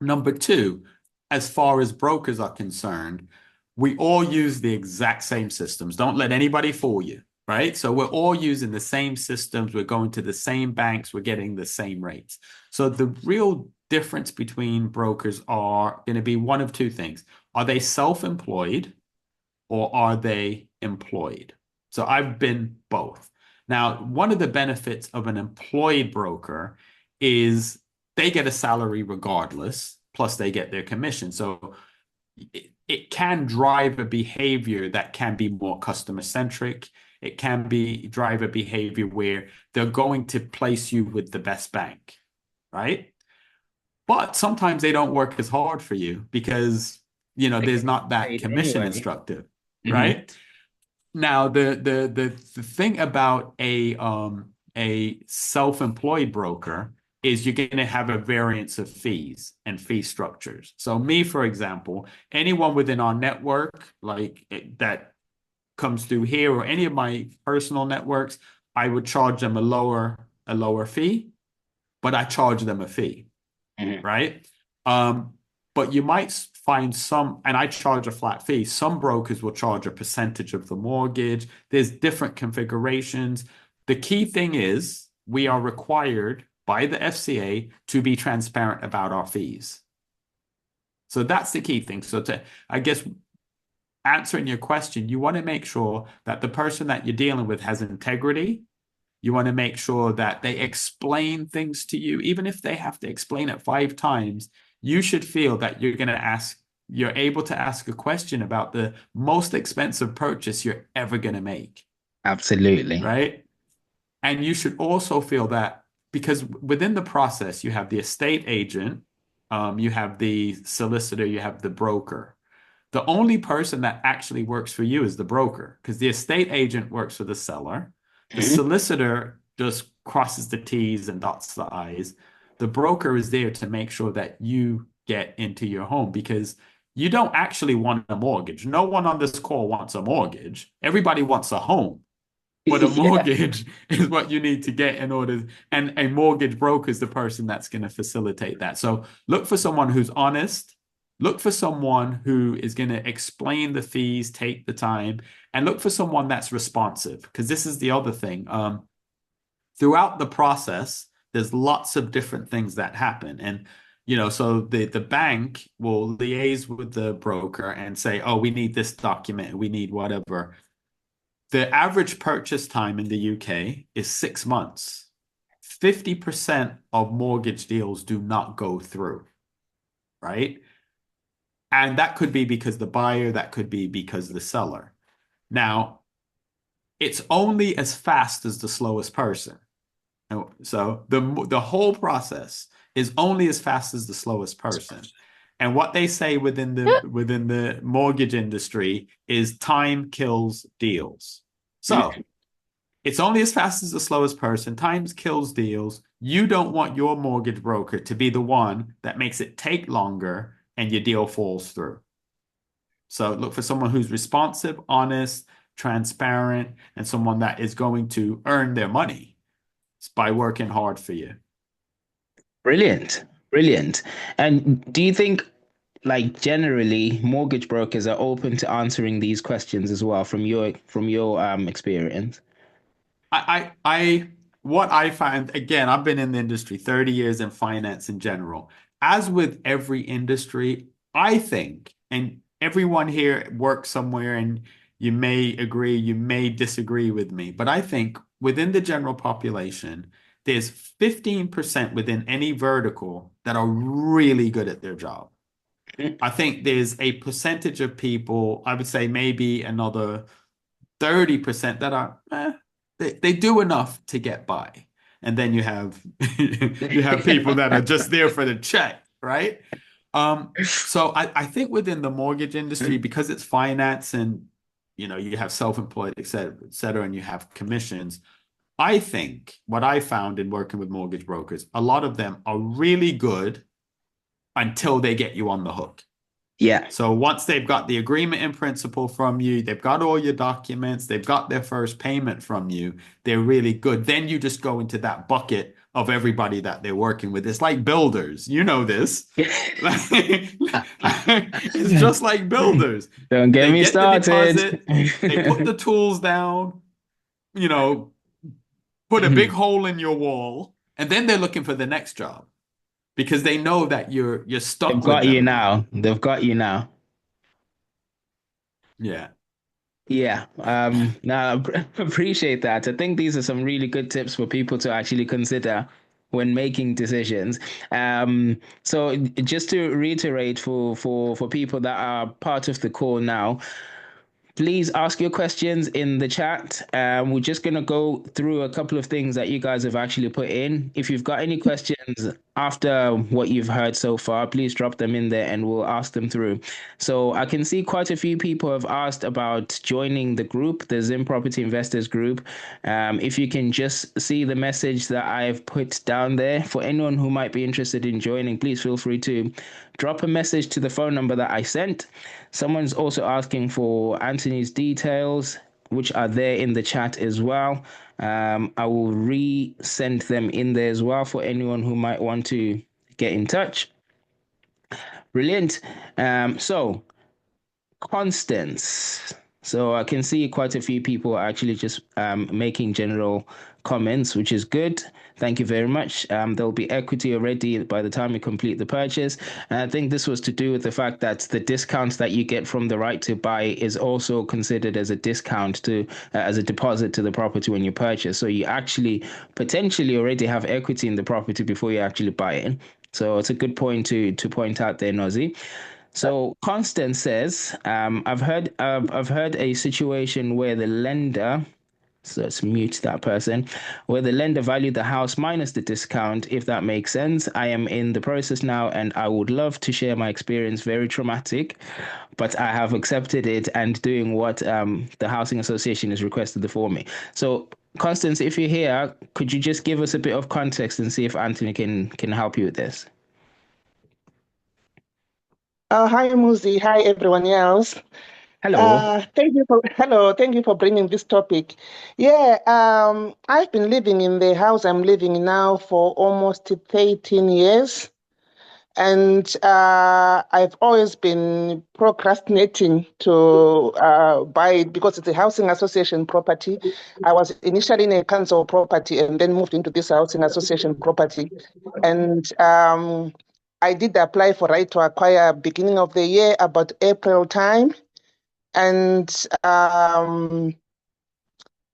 [SPEAKER 2] Number two, as far as brokers are concerned, we all use the exact same systems. Don't let anybody fool you. right? So we're all using the same systems, we're going to the same banks, we're getting the same rates. So the real difference between brokers are going to be one of two things. Are they self-employed or are they employed? So I've been both. Now, one of the benefits of an employed broker is they get a salary regardless, plus they get their commission. So it can drive a behavior that can be more customer centric. It can be drive a behavior where they're going to place you with the best bank, right? But sometimes they don't work as hard for you because,
[SPEAKER 1] They
[SPEAKER 2] there's
[SPEAKER 1] get
[SPEAKER 2] not that
[SPEAKER 1] paid
[SPEAKER 2] commission
[SPEAKER 1] anyway.
[SPEAKER 2] instructive,
[SPEAKER 1] Hmm.
[SPEAKER 2] right? Now, the thing about a self-employed broker is you're going to have a variance of fees and fee structures. So me, for example, anyone within our network that comes through here or any of my personal networks, I would charge them a lower fee, but I charge them a fee,
[SPEAKER 1] Hmm.
[SPEAKER 2] right? Um, but you might find some, and I charge a flat fee. Some brokers will charge a percentage of the mortgage. There's different configurations. The key thing is we are required by the FCA to be transparent about our fees. So that's the key thing. So I guess, answering your question, you want to make sure that the person that you're dealing with has integrity. You want to make sure that they explain things to you, even if they have to explain it 5 times. You should feel that you're able to ask a question about the most expensive purchase you're ever going to make,
[SPEAKER 1] Absolutely.
[SPEAKER 2] right? And you should also feel that because within the process, you have the estate agent, you have the solicitor, you have the broker. The only person that actually works for you is the broker because the estate agent works for the seller. The
[SPEAKER 1] Hmm.
[SPEAKER 2] solicitor just crosses the T's and dots the I's. The broker is there to make sure that you get into your home because you don't actually want a mortgage. No one on this call wants a mortgage. Everybody wants a home. But a
[SPEAKER 1] Yeah,
[SPEAKER 2] mortgage is what you need to get in order, and a mortgage broker is the person that's going to facilitate that. So look for someone who's honest, look for someone who is going to explain the fees, take the time, and look for someone that's responsive. Because this is the other thing. Throughout the process, there's lots of different things that happen. And so the bank will liaise with the broker and say, oh, we need this document, we need whatever. The average purchase time in the UK is 6 months. 50% of mortgage deals do not go through, right? And that could be because the buyer, that could be because the seller. Now, it's only as fast as the slowest person. So the whole process is only as fast as the slowest person. And what they say within the mortgage industry is time kills deals. So it's only as fast as the slowest person. Time kills deals. You don't want your mortgage broker to be the one that makes it take longer and your deal falls through. So look for someone who's responsive, honest, transparent, and someone that is going to earn their money by working hard for you.
[SPEAKER 1] brilliant, brilliant. And do you think, like generally, mortgage brokers are open to answering these questions as well from your experience?
[SPEAKER 2] What I find, again, I've been in the industry 30 years in finance in general. As with every industry, I think, and everyone here works somewhere, and you may agree, you may disagree with me, but I think within the general population, there's 15% within any vertical that are really good at their job. I think there's a percentage of people, I would say maybe another 30% that are they do enough to get by. And then you have you have people that are just there for the check, right? So I think within the mortgage industry, because it's finance and you have self-employed, et cetera, and you have commissions, I think what I found in working with mortgage brokers, a lot of them are really good until they get you on the hook.
[SPEAKER 1] Yeah.
[SPEAKER 2] So once they've got the agreement in principle from you, they've got all your documents, they've got their first payment from you, they're really good. Then you just go into that bucket of everybody that they're working with. It's like builders. You know this. It's just like builders.
[SPEAKER 1] Don't get
[SPEAKER 2] They
[SPEAKER 1] me
[SPEAKER 2] get the
[SPEAKER 1] started.
[SPEAKER 2] deposit, they put the tools down, you know, put a big hole in your wall, and then they're looking for the next job because they know that you're
[SPEAKER 1] They've
[SPEAKER 2] stuck with
[SPEAKER 1] got you
[SPEAKER 2] them now.
[SPEAKER 1] now. They've got you now.
[SPEAKER 2] Yeah.
[SPEAKER 1] Yeah, no, appreciate that. I think these are some really good tips for people to actually consider when making decisions. So just to reiterate for people that are part of the call now, please ask your questions in the chat. We're just going to go through a couple of things that you guys have actually put in. If you've got any questions after what you've heard so far, please drop them in there and we'll ask them through. So I can see quite a few people have asked about joining the group, the Zim Property Investors Group. If you can just see the message that I've put down there, for anyone who might be interested in joining, please feel free to drop a message to the phone number that I sent. Someone's also asking for Anthony's details, which are there in the chat as well. I will resend them in there as well for anyone who might want to get in touch. Brilliant. So Constance. So I can see quite a few people are actually just making general comments, which is good. Thank you very much. There'll be equity already by the time you complete the purchase. And I think this was to do with the fact that the discount that you get from the right to buy is also considered as a discount to as a deposit to the property when you purchase. So you actually potentially already have equity in the property before you actually buy it. So it's a good point to point out there, Nozi. So Constance says, I've heard a situation where the lender, so let's mute that person, where the lender valued the house minus the discount, if that makes sense. I am in the process now and I would love to share my experience, very traumatic, but I have accepted it and doing what the housing association has requested for me. So Constance, if you're here, could you just give us a bit of context and see if Anthony can help you with this?
[SPEAKER 3] Hi, Muzi. Hi, everyone else.
[SPEAKER 1] Hello.
[SPEAKER 3] Thank you for bringing this topic. Yeah, I've been living in the house I'm living in now for almost 13 years. And I've always been procrastinating to buy it because it's a housing association property. I was initially in a council property and then moved into this housing association property. And I did apply for right to acquire beginning of the year, about April time. And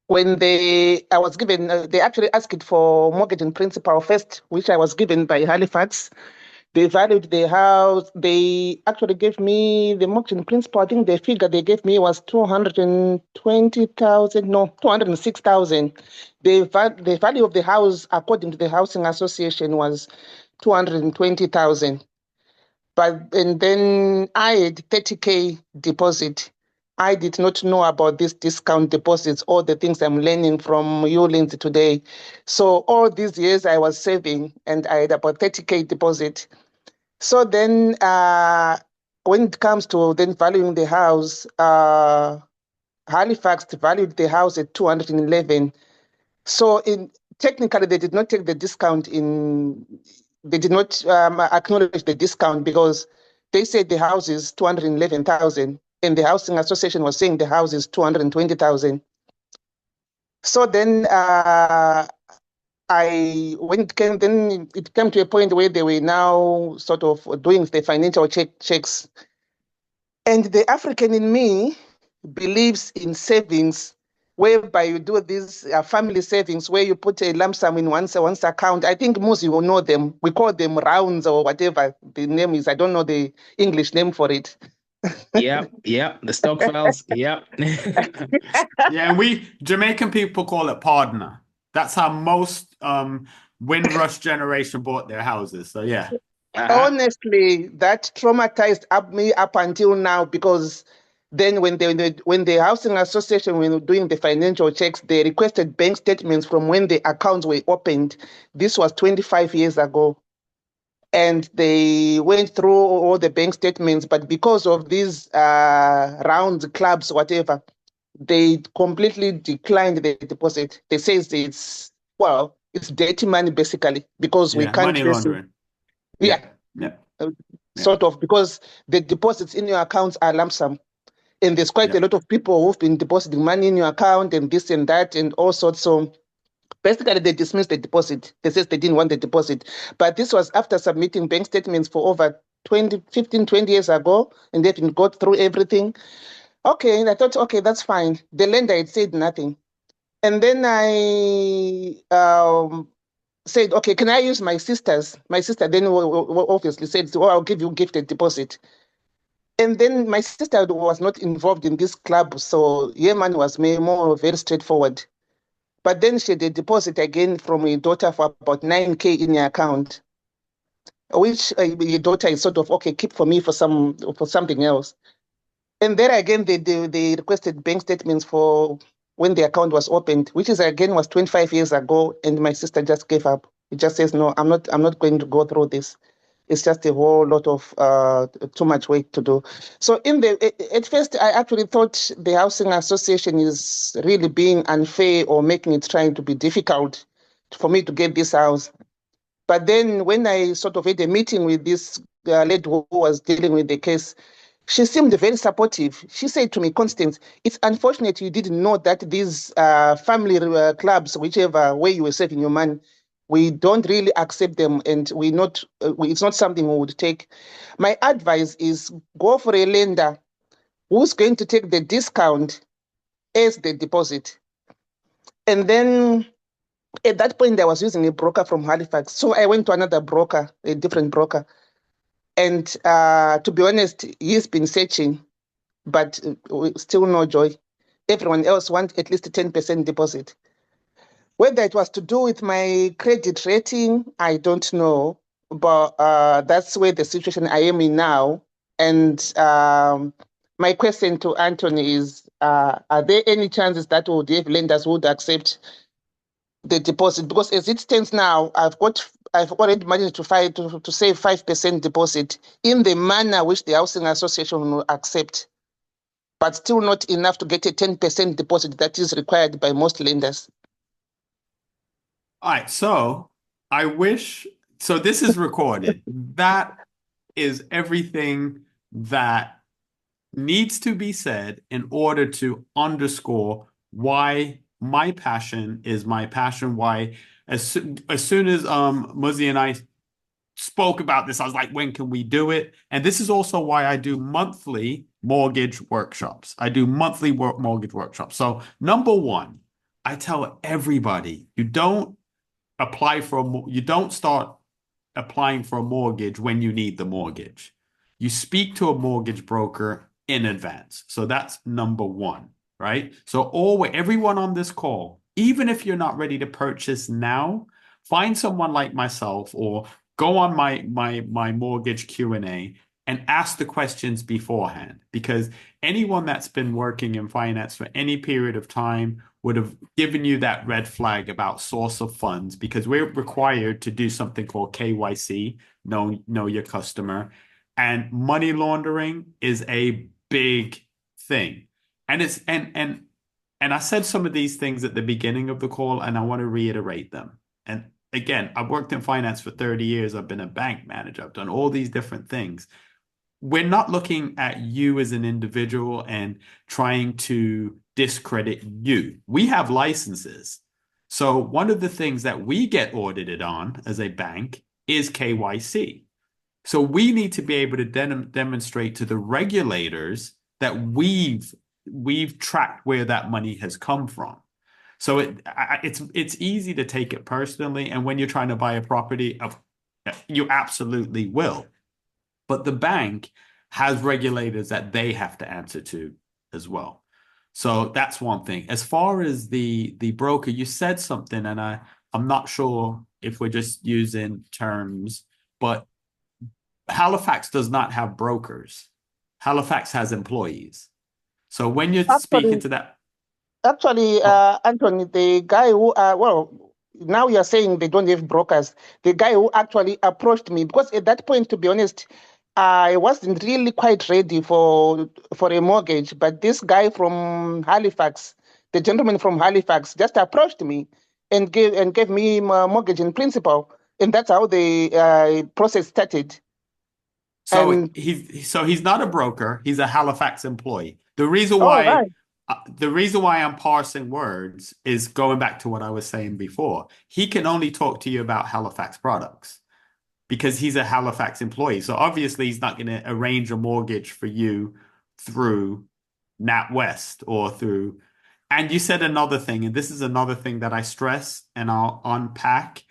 [SPEAKER 3] when I was given, they actually asked for mortgage in principal first, which I was given by Halifax. They valued the house. They actually gave me the mortgage in principal. I think the figure they gave me was 220,000, no, 206,000. The value of the house, according to the housing association, was 220,000. And then I had 30K deposit. I did not know about these discount deposits, all the things I'm learning from you, Lindsay, today. So all these years I was saving and I had about 30K deposit. So then when it comes to then valuing the house, Halifax valued the house at 211. So technically they did not take the discount in, they did not acknowledge the discount because they said the house is 211,000 and the housing association was saying the house is 220,000. So then it came to a point where they were now sort of doing the financial checks. And the African in me believes in savings, whereby you do these family savings, where you put a lump sum in one's account. I think most you will know them. We call them rounds or whatever the name is. I don't know the English name for it.
[SPEAKER 1] Yep. The stock files. Yep.
[SPEAKER 2] Yeah, and we Jamaican people call it partner. That's how most Windrush generation bought their houses. So yeah.
[SPEAKER 3] Honestly, that traumatized me up until now because then when the housing association were doing the financial checks, they requested bank statements from when the accounts were opened. This was 25 years ago. And they went through all the bank statements, but because of these rounds, clubs, whatever, they completely declined the deposit. They say it's dirty money basically because we can't
[SPEAKER 2] money laundering.
[SPEAKER 3] Yeah. Sort of, because the deposits in your accounts are lump sum. And there's quite a lot of people who've been depositing money in your account and this and that and all sorts. So basically, they dismissed the deposit. They said they didn't want the deposit. But this was after submitting bank statements for over 15, 20 years ago, and they didn't go through everything. Okay, and I thought, okay, that's fine. The lender had said nothing. And then I said, okay, can I use my sister's? My sister then obviously said, oh, I'll give you gifted deposit. And then my sister was not involved in this club, so her money was more very straightforward. But then she had a deposit again from her daughter for about 9K in her account, which your daughter is sort of, okay, keep for me for something else. And there again, they requested bank statements for when the account was opened, which is again was 25 years ago, and my sister just gave up. It just says, no, I'm not going to go through this. It's just a whole lot of too much work to do. So at first, I actually thought the housing association is really being unfair or making it trying to be difficult for me to get this house. But then when I sort of had a meeting with this lady who was dealing with the case, she seemed very supportive. She said to me, Constance, it's unfortunate you didn't know that these family clubs, whichever way you were saving your money, we don't really accept them, and it's not something we would take. My advice is go for a lender who's going to take the discount as the deposit. And then at that point, I was using a broker from Halifax. So I went to another broker, a different broker. And to be honest, he's been searching, but still no joy. Everyone else wants at least a 10% deposit. Whether it was to do with my credit rating, I don't know. But that's where the situation I am in now. And my question to Anthony is, are there any chances that would have lenders would accept the deposit? Because as it stands now, I've already managed to save 5% deposit in the manner which the housing association will accept, but still not enough to get a 10% deposit that is required by most lenders.
[SPEAKER 2] All right, so this is recorded. That is everything that needs to be said in order to underscore why my passion is my passion. Why, as soon as Muzzie and I spoke about this, I was like, when can we do it? And this is also why I do monthly mortgage workshops. Mortgage workshops. So number one, I tell everybody, you don't start applying for a mortgage when you need the mortgage. You speak to a mortgage broker in advance. So that's number one, right? So everyone on this call, even if you're not ready to purchase now, find someone like myself or go on my mortgage Q&A and ask the questions beforehand, because anyone that's been working in finance for any period of time would have given you that red flag about source of funds, because we're required to do something called KYC, know your customer, and money laundering is a big thing. And I said some of these things at the beginning of the call, and I want to reiterate them. And again, I've worked in finance for 30 years. I've been a bank manager. I've done all these different things. We're not looking at you as an individual and trying to discredit you. We have licenses. So one of the things that we get audited on as a bank is KYC. So we need to be able to demonstrate to the regulators that we've tracked where that money has come from. So it's easy to take it personally. And when you're trying to buy a property, you absolutely will. But the bank has regulators that they have to answer to as well. So that's one thing. As far as the broker, you said something, and I'm not sure if we're just using terms, but Halifax does not have brokers. Halifax has employees. So when you're speaking to that...
[SPEAKER 3] Actually, Anthony, the guy who, now you're saying they don't have brokers. The guy who actually approached me, because at that point, to be honest, I wasn't really quite ready for a mortgage. But this guy from Halifax, the gentleman from Halifax, just approached me and gave me a mortgage in principle, and that's how the process started.
[SPEAKER 2] So
[SPEAKER 3] And
[SPEAKER 2] he's not a broker. He's a Halifax employee.
[SPEAKER 3] right.
[SPEAKER 2] The reason why I'm parsing words is going back to what I was saying before. He can only talk to you about Halifax products because he's a Halifax employee. So obviously he's not going to arrange a mortgage for you through NatWest or through. And you said another thing, and this is another thing that I stress and I'll unpack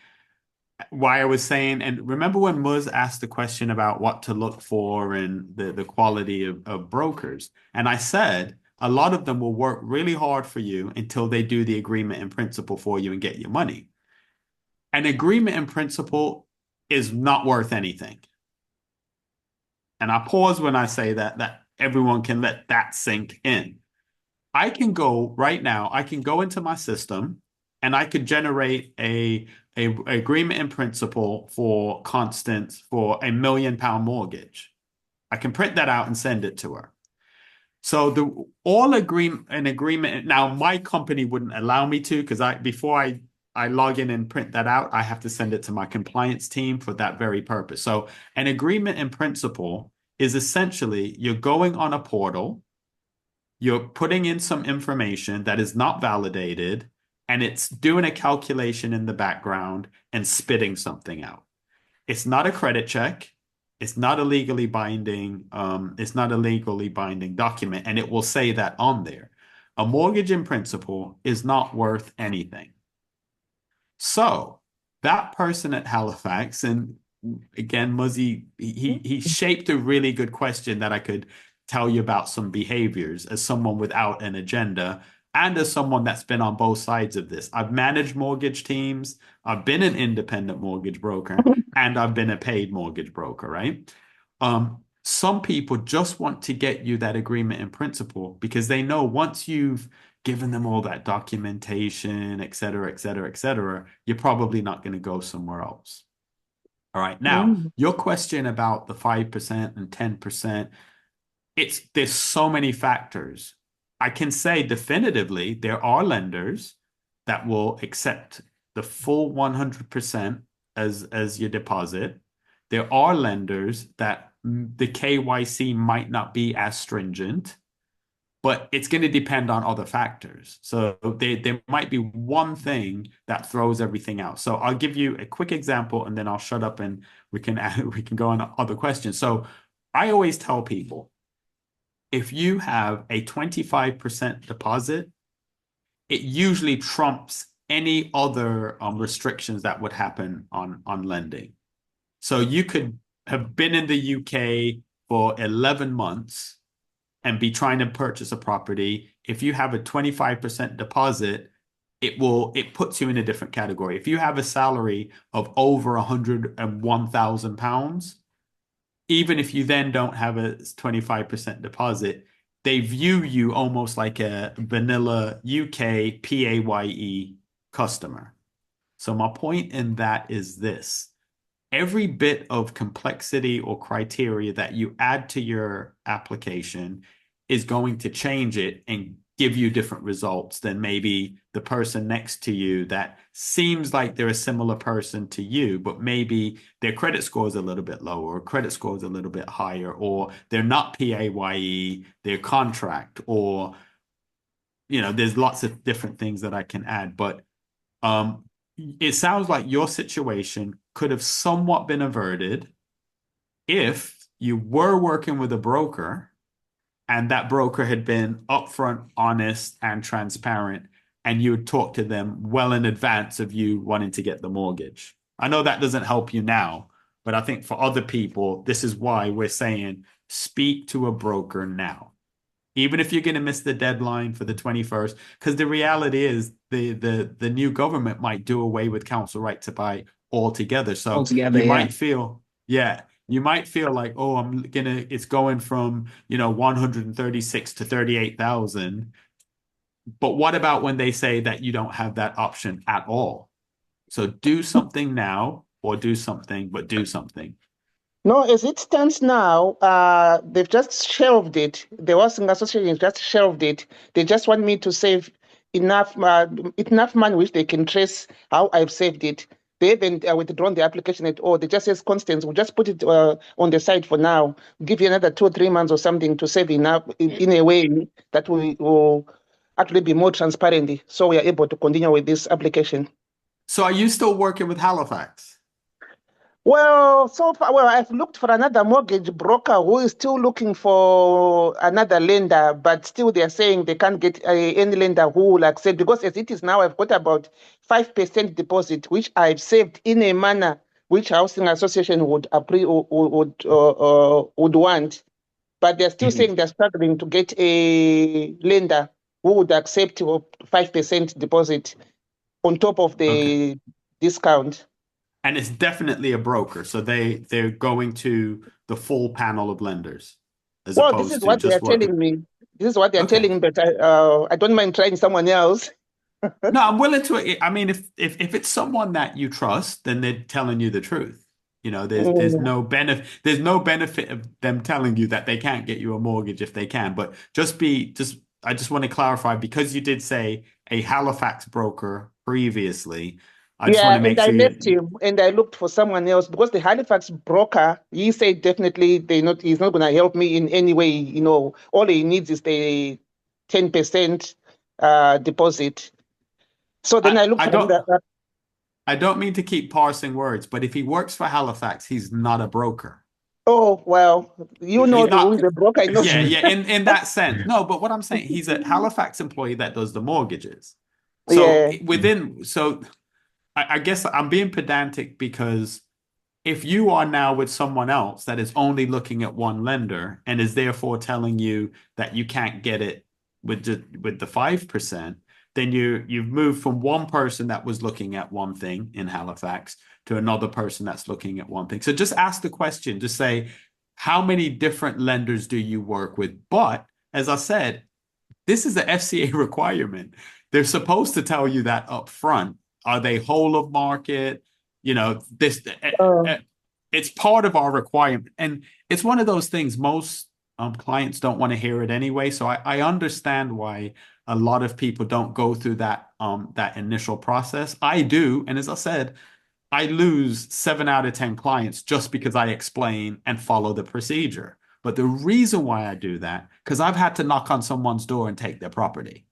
[SPEAKER 2] why I was saying, and remember when Muz asked the question about what to look for and the quality of brokers, and I said a lot of them will work really hard for you until they do the agreement in principle for you and get your money. An agreement in principle is not worth anything. And I pause when I say that everyone can let that sink in. I can go right now, I can go into my system and I could generate a agreement in principle for Constance for £1 million mortgage. I can print that out and send it to her. So an agreement now my company wouldn't allow me to because before I log in and print that out, I have to send it to my compliance team for that very purpose. So an agreement in principle is essentially you're going on a portal, you're putting in some information that is not validated, and it's doing a calculation in the background and spitting something out. It's not a credit check. It's not a legally binding, document, and it will say that on there. A mortgage in principle is not worth anything. So that person at Halifax, and again, Muzzie, he shaped a really good question that I could tell you about some behaviors as someone without an agenda and as someone that's been on both sides of this. I've managed mortgage teams, I've been an independent mortgage broker, and I've been a paid mortgage broker, right? Some people just want to get you that agreement in principle because they know once you've given them all that documentation, et cetera, et cetera, et cetera, you're probably not going to go somewhere else. All right. Now, your question about the 5% and 10%, there's so many factors. I can say definitively there are lenders that will accept the full 100% as your deposit. There are lenders that the KYC might not be as stringent, but it's going to depend on other factors. So there might be one thing that throws everything out. So I'll give you a quick example and then I'll shut up and we can go on to other questions. So I always tell people, if you have a 25% deposit, it usually trumps any other restrictions that would happen on lending. So you could have been in the UK for 11 months and be trying to purchase a property. If you have a 25% deposit, it puts you in a different category. If you have a salary of over £101,000, even if you then don't have a 25% deposit, they view you almost like a vanilla UK PAYE customer. So my point in that is this. Every bit of complexity or criteria that you add to your application is going to change it and give you different results than maybe the person next to you that seems like they're a similar person to you, but maybe their credit score is a little bit lower, or credit score is a little bit higher, or they're not PAYE, they're contract, or, there's lots of different things that I can add. But it sounds like your situation could have somewhat been averted if you were working with a broker and that broker had been upfront, honest, and transparent, and you would talk to them well in advance of you wanting to get the mortgage. I know that doesn't help you now, but I think for other people, this is why we're saying speak to a broker now. Even if you're going to miss the deadline for the 21st, because the reality is the new government might do away with council right to buy altogether. So you might feel, you might feel like, oh, it's going from, 136 to 38,000. But what about when they say that you don't have that option at all? So do something now or do something, but do something.
[SPEAKER 3] No, as it stands now, they've just shelved it. The Housing Association just shelved it. They just want me to save enough money which they can trace how I've saved it. They haven't withdrawn the application at all. They just says, Constance, we'll just put it on the side for now. Give you another 2 or 3 months or something to save enough in a way that we will actually be more transparent. So we are able to continue with this application.
[SPEAKER 2] So are you still working with Halifax?
[SPEAKER 3] Well, so far, I've looked for another mortgage broker who is still looking for another lender, but still they're saying they can't get any lender who will accept, because as it is now, I've got about 5% deposit, which I've saved in a manner which housing association would want, but they're still saying they're struggling to get a lender who would accept 5% deposit on top of the discount.
[SPEAKER 2] And it's definitely a broker. So they're going to the full panel of lenders as
[SPEAKER 3] Well,
[SPEAKER 2] opposed
[SPEAKER 3] this is
[SPEAKER 2] to
[SPEAKER 3] what they are
[SPEAKER 2] just working.
[SPEAKER 3] telling me. This is what they're telling me, but I don't mind trying someone else.
[SPEAKER 2] No, I'm willing to. I mean, if it's someone that you trust, then they're telling you the truth. You know, there's no benefit of them telling you that they can't get you a mortgage if they can. But I just want to clarify, because you did say a Halifax broker previously. I just want to make
[SPEAKER 3] and I
[SPEAKER 2] sure
[SPEAKER 3] left him and I looked for someone else, because the Halifax broker, he said definitely he's not going to help me in any way. You know, all he needs is the 10% deposit. So then I looked for another.
[SPEAKER 2] I don't mean to keep parsing words, but if he works for Halifax, he's not a broker.
[SPEAKER 3] Oh, well, you know
[SPEAKER 2] He's not.
[SPEAKER 3] the broker knows.
[SPEAKER 2] Yeah, in that sense. No, but what I'm saying, he's a Halifax employee that does the mortgages. So
[SPEAKER 3] Yeah.
[SPEAKER 2] I guess I'm being pedantic, because if you are now with someone else that is only looking at one lender and is therefore telling you that you can't get it with the 5%, then you've moved from one person that was looking at one thing in Halifax to another person that's looking at one thing. So just ask the question, just say, how many different lenders do you work with? But as I said, this is the FCA requirement. They're supposed to tell you that up front. Are they whole of market? You know, it's part of our requirement. And it's one of those things most clients don't want to hear it anyway. So I understand why a lot of people don't go through that initial process. I do. And as I said, I lose 7 out of 10 clients just because I explain and follow the procedure. But the reason why I do that, because I've had to knock on someone's door and take their property.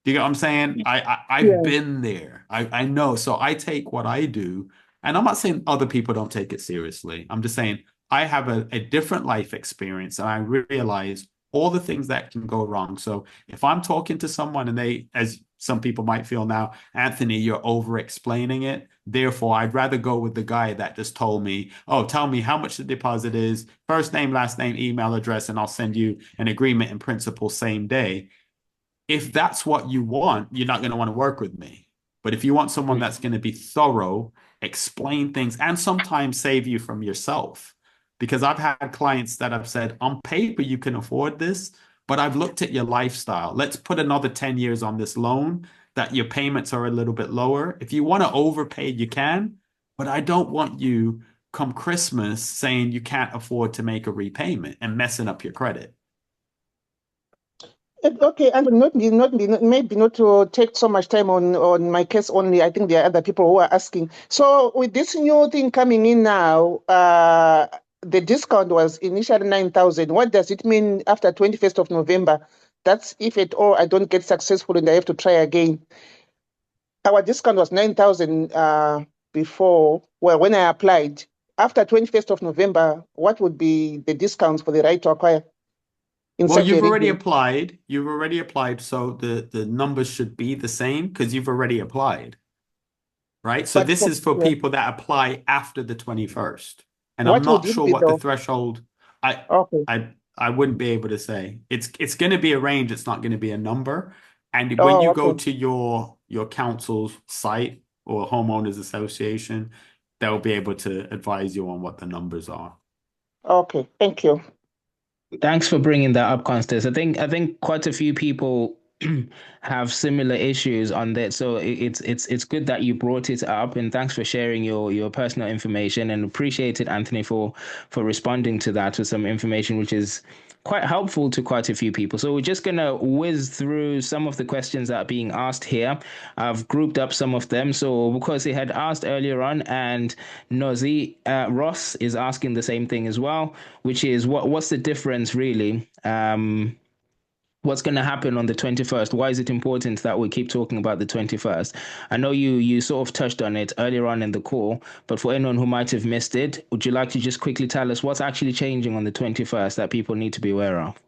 [SPEAKER 2] Do you get what I'm saying? I've been there. I know. So I take what I do, and I'm not saying other people don't take it seriously. I'm just saying I have a different life experience, and I realize all the things that can go wrong. So if I'm talking to someone and they, as some people might feel now, Anthony, you're over explaining it. Therefore, I'd rather go with the guy that just told me, oh, tell me how much the deposit is, first name, last name, email address, and I'll send you an agreement in principle same day. If that's what you want, you're not going to want to work with me. But if you want someone that's going to be thorough, explain things, and sometimes save you from yourself. Because I've had clients that have said, on paper, you can afford this, but I've looked at your lifestyle. Let's put another 10 years on this loan that your payments are a little bit lower. If you want to overpay, you can, but I don't want you come Christmas saying you can't afford to make a repayment and messing up your credit.
[SPEAKER 3] Okay, and maybe not to take so much time on my case only. I think there are other people who are asking. So with this new thing coming in now, the discount was initially 9,000. What does it mean after 21st of November? That's if at all I don't get successful and I have to try again. Our discount was 9,000 before, well, when I applied. After 21st of November, what would be the discounts for the right to acquire?
[SPEAKER 2] Well, you've already applied. You've already applied, so the numbers should be the same because you've already applied, right? So this is for people that apply after the 21st. And I'm not sure what the threshold. I wouldn't be able to say. It's going to be a range. It's not going to be a number. And when you go to your council's site or homeowners association, they'll be able to advise you on what the numbers are.
[SPEAKER 3] Okay, thank you.
[SPEAKER 1] Thanks for bringing that up, Constance. I think quite a few people have similar issues on that. So it's good that you brought it up, and thanks for sharing your personal information, and appreciate it, Anthony, for responding to that with some information which is quite helpful to quite a few people. So we're just gonna whiz through some of the questions that are being asked here. I've grouped up some of them. So because he had asked earlier on, and Nozi Ross is asking the same thing as well, which is what's the difference really? What's going to happen on the 21st? Why is it important that we keep talking about the 21st? I know you sort of touched on it earlier on in the call, but for anyone who might have missed it, would you like to just quickly tell us what's actually changing on the 21st that people need to be aware of?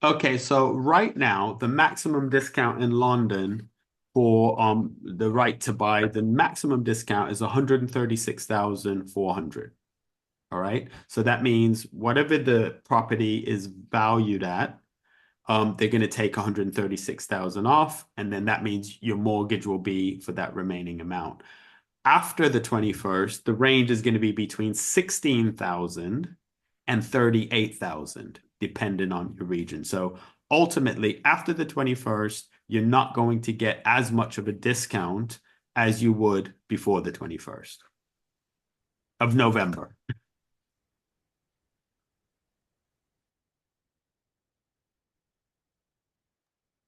[SPEAKER 2] Okay, so right now, the maximum discount in London for the right to buy, the maximum discount is 136,400. All right. So that means whatever the property is valued at, they're going to take 136,000 off, and then that means your mortgage will be for that remaining amount. After the 21st, the range is going to be between 16,000 and 38,000, depending on your region. So ultimately, after the 21st, you're not going to get as much of a discount as you would before the 21st of November.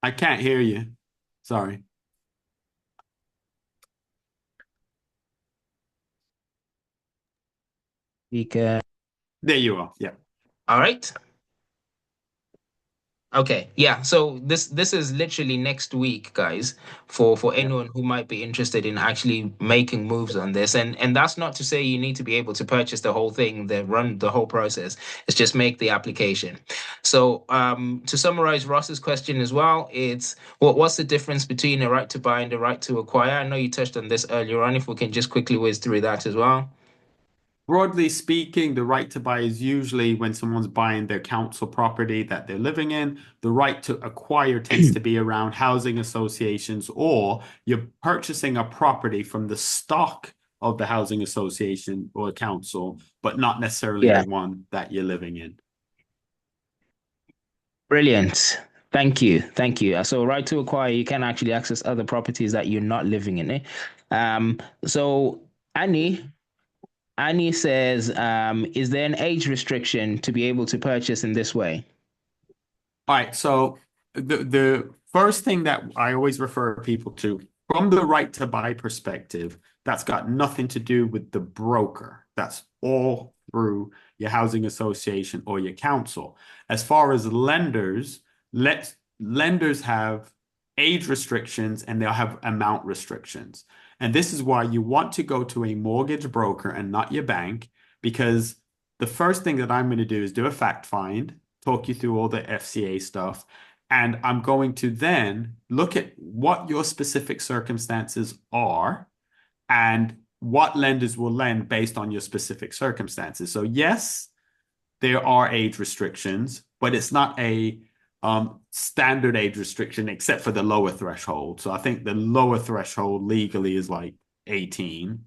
[SPEAKER 2] I can't hear you. Sorry.
[SPEAKER 1] There
[SPEAKER 2] you are. Yeah.
[SPEAKER 1] All right. Okay, yeah. So this is literally next week, guys, for anyone who might be interested in actually making moves on this. And that's not to say you need to be able to purchase the whole thing, run the whole process. It's just make the application. So to summarize Ross's question as well, it's what's the difference between a right to buy and a right to acquire? I know you touched on this earlier on. If we can just quickly whiz through that as well.
[SPEAKER 2] Broadly speaking, the right to buy is usually when someone's buying their council property that they're living in. The right to acquire tends to be around housing associations, or you're purchasing a property from the stock of the housing association or council, but not necessarily the one that you're living in.
[SPEAKER 1] Brilliant. Thank you. Thank you. So right to acquire, you can actually access other properties that you're not living in it. So Annie says, is there an age restriction to be able to purchase in this way?
[SPEAKER 2] All right. So the first thing that I always refer people to from the right to buy perspective, that's got nothing to do with the broker. That's all through your housing association or your council. As far as lenders, lenders have age restrictions and they'll have amount restrictions. And this is why you want to go to a mortgage broker and not your bank, because the first thing that I'm going to do is do a fact find, talk you through all the FCA stuff, and I'm going to then look at what your specific circumstances are and what lenders will lend based on your specific circumstances. So yes, there are age restrictions, but it's not a standard age restriction except for the lower threshold. So I think the lower threshold legally is like 18,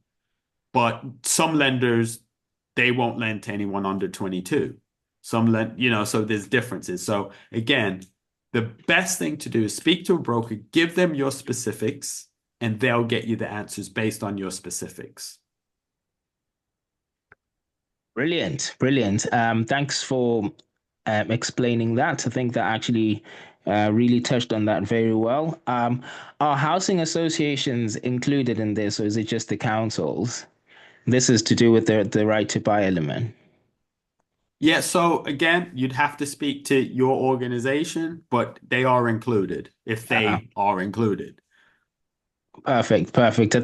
[SPEAKER 2] but some lenders, they won't lend to anyone under 22. Some lend, so there's differences. So again, the best thing to do is speak to a broker, give them your specifics, and they'll get you the answers based on your specifics.
[SPEAKER 1] Brilliant, brilliant. Thanks for explaining that. I think that actually really touched on that very well. Are housing associations included in this, or is it just the councils? This is to do with the right to buy element.
[SPEAKER 2] Yeah, so again, you'd have to speak to your organization, but they are included if they are included.
[SPEAKER 1] Perfect. I think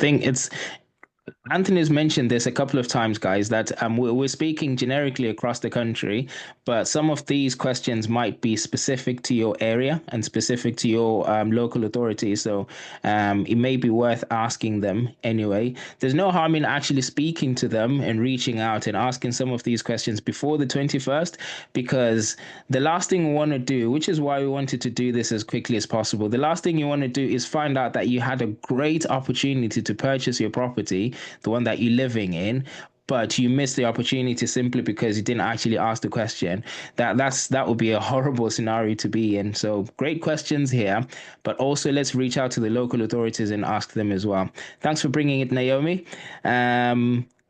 [SPEAKER 1] Anthony's mentioned this a couple of times, guys, that we're speaking generically across the country, but some of these questions might be specific to your area and specific to your local authority. So it may be worth asking them anyway. There's no harm in actually speaking to them and reaching out and asking some of these questions before the 21st, because the last thing we want to do, which is why we wanted to do this as quickly as possible, the last thing you want to do is find out that you had a great opportunity to purchase your property, the one that you're living in, but you missed the opportunity simply because you didn't actually ask the question. That would be a horrible scenario to be in. So great questions here, but also let's reach out to the local authorities and ask them as well. Thanks for bringing it, Naomi.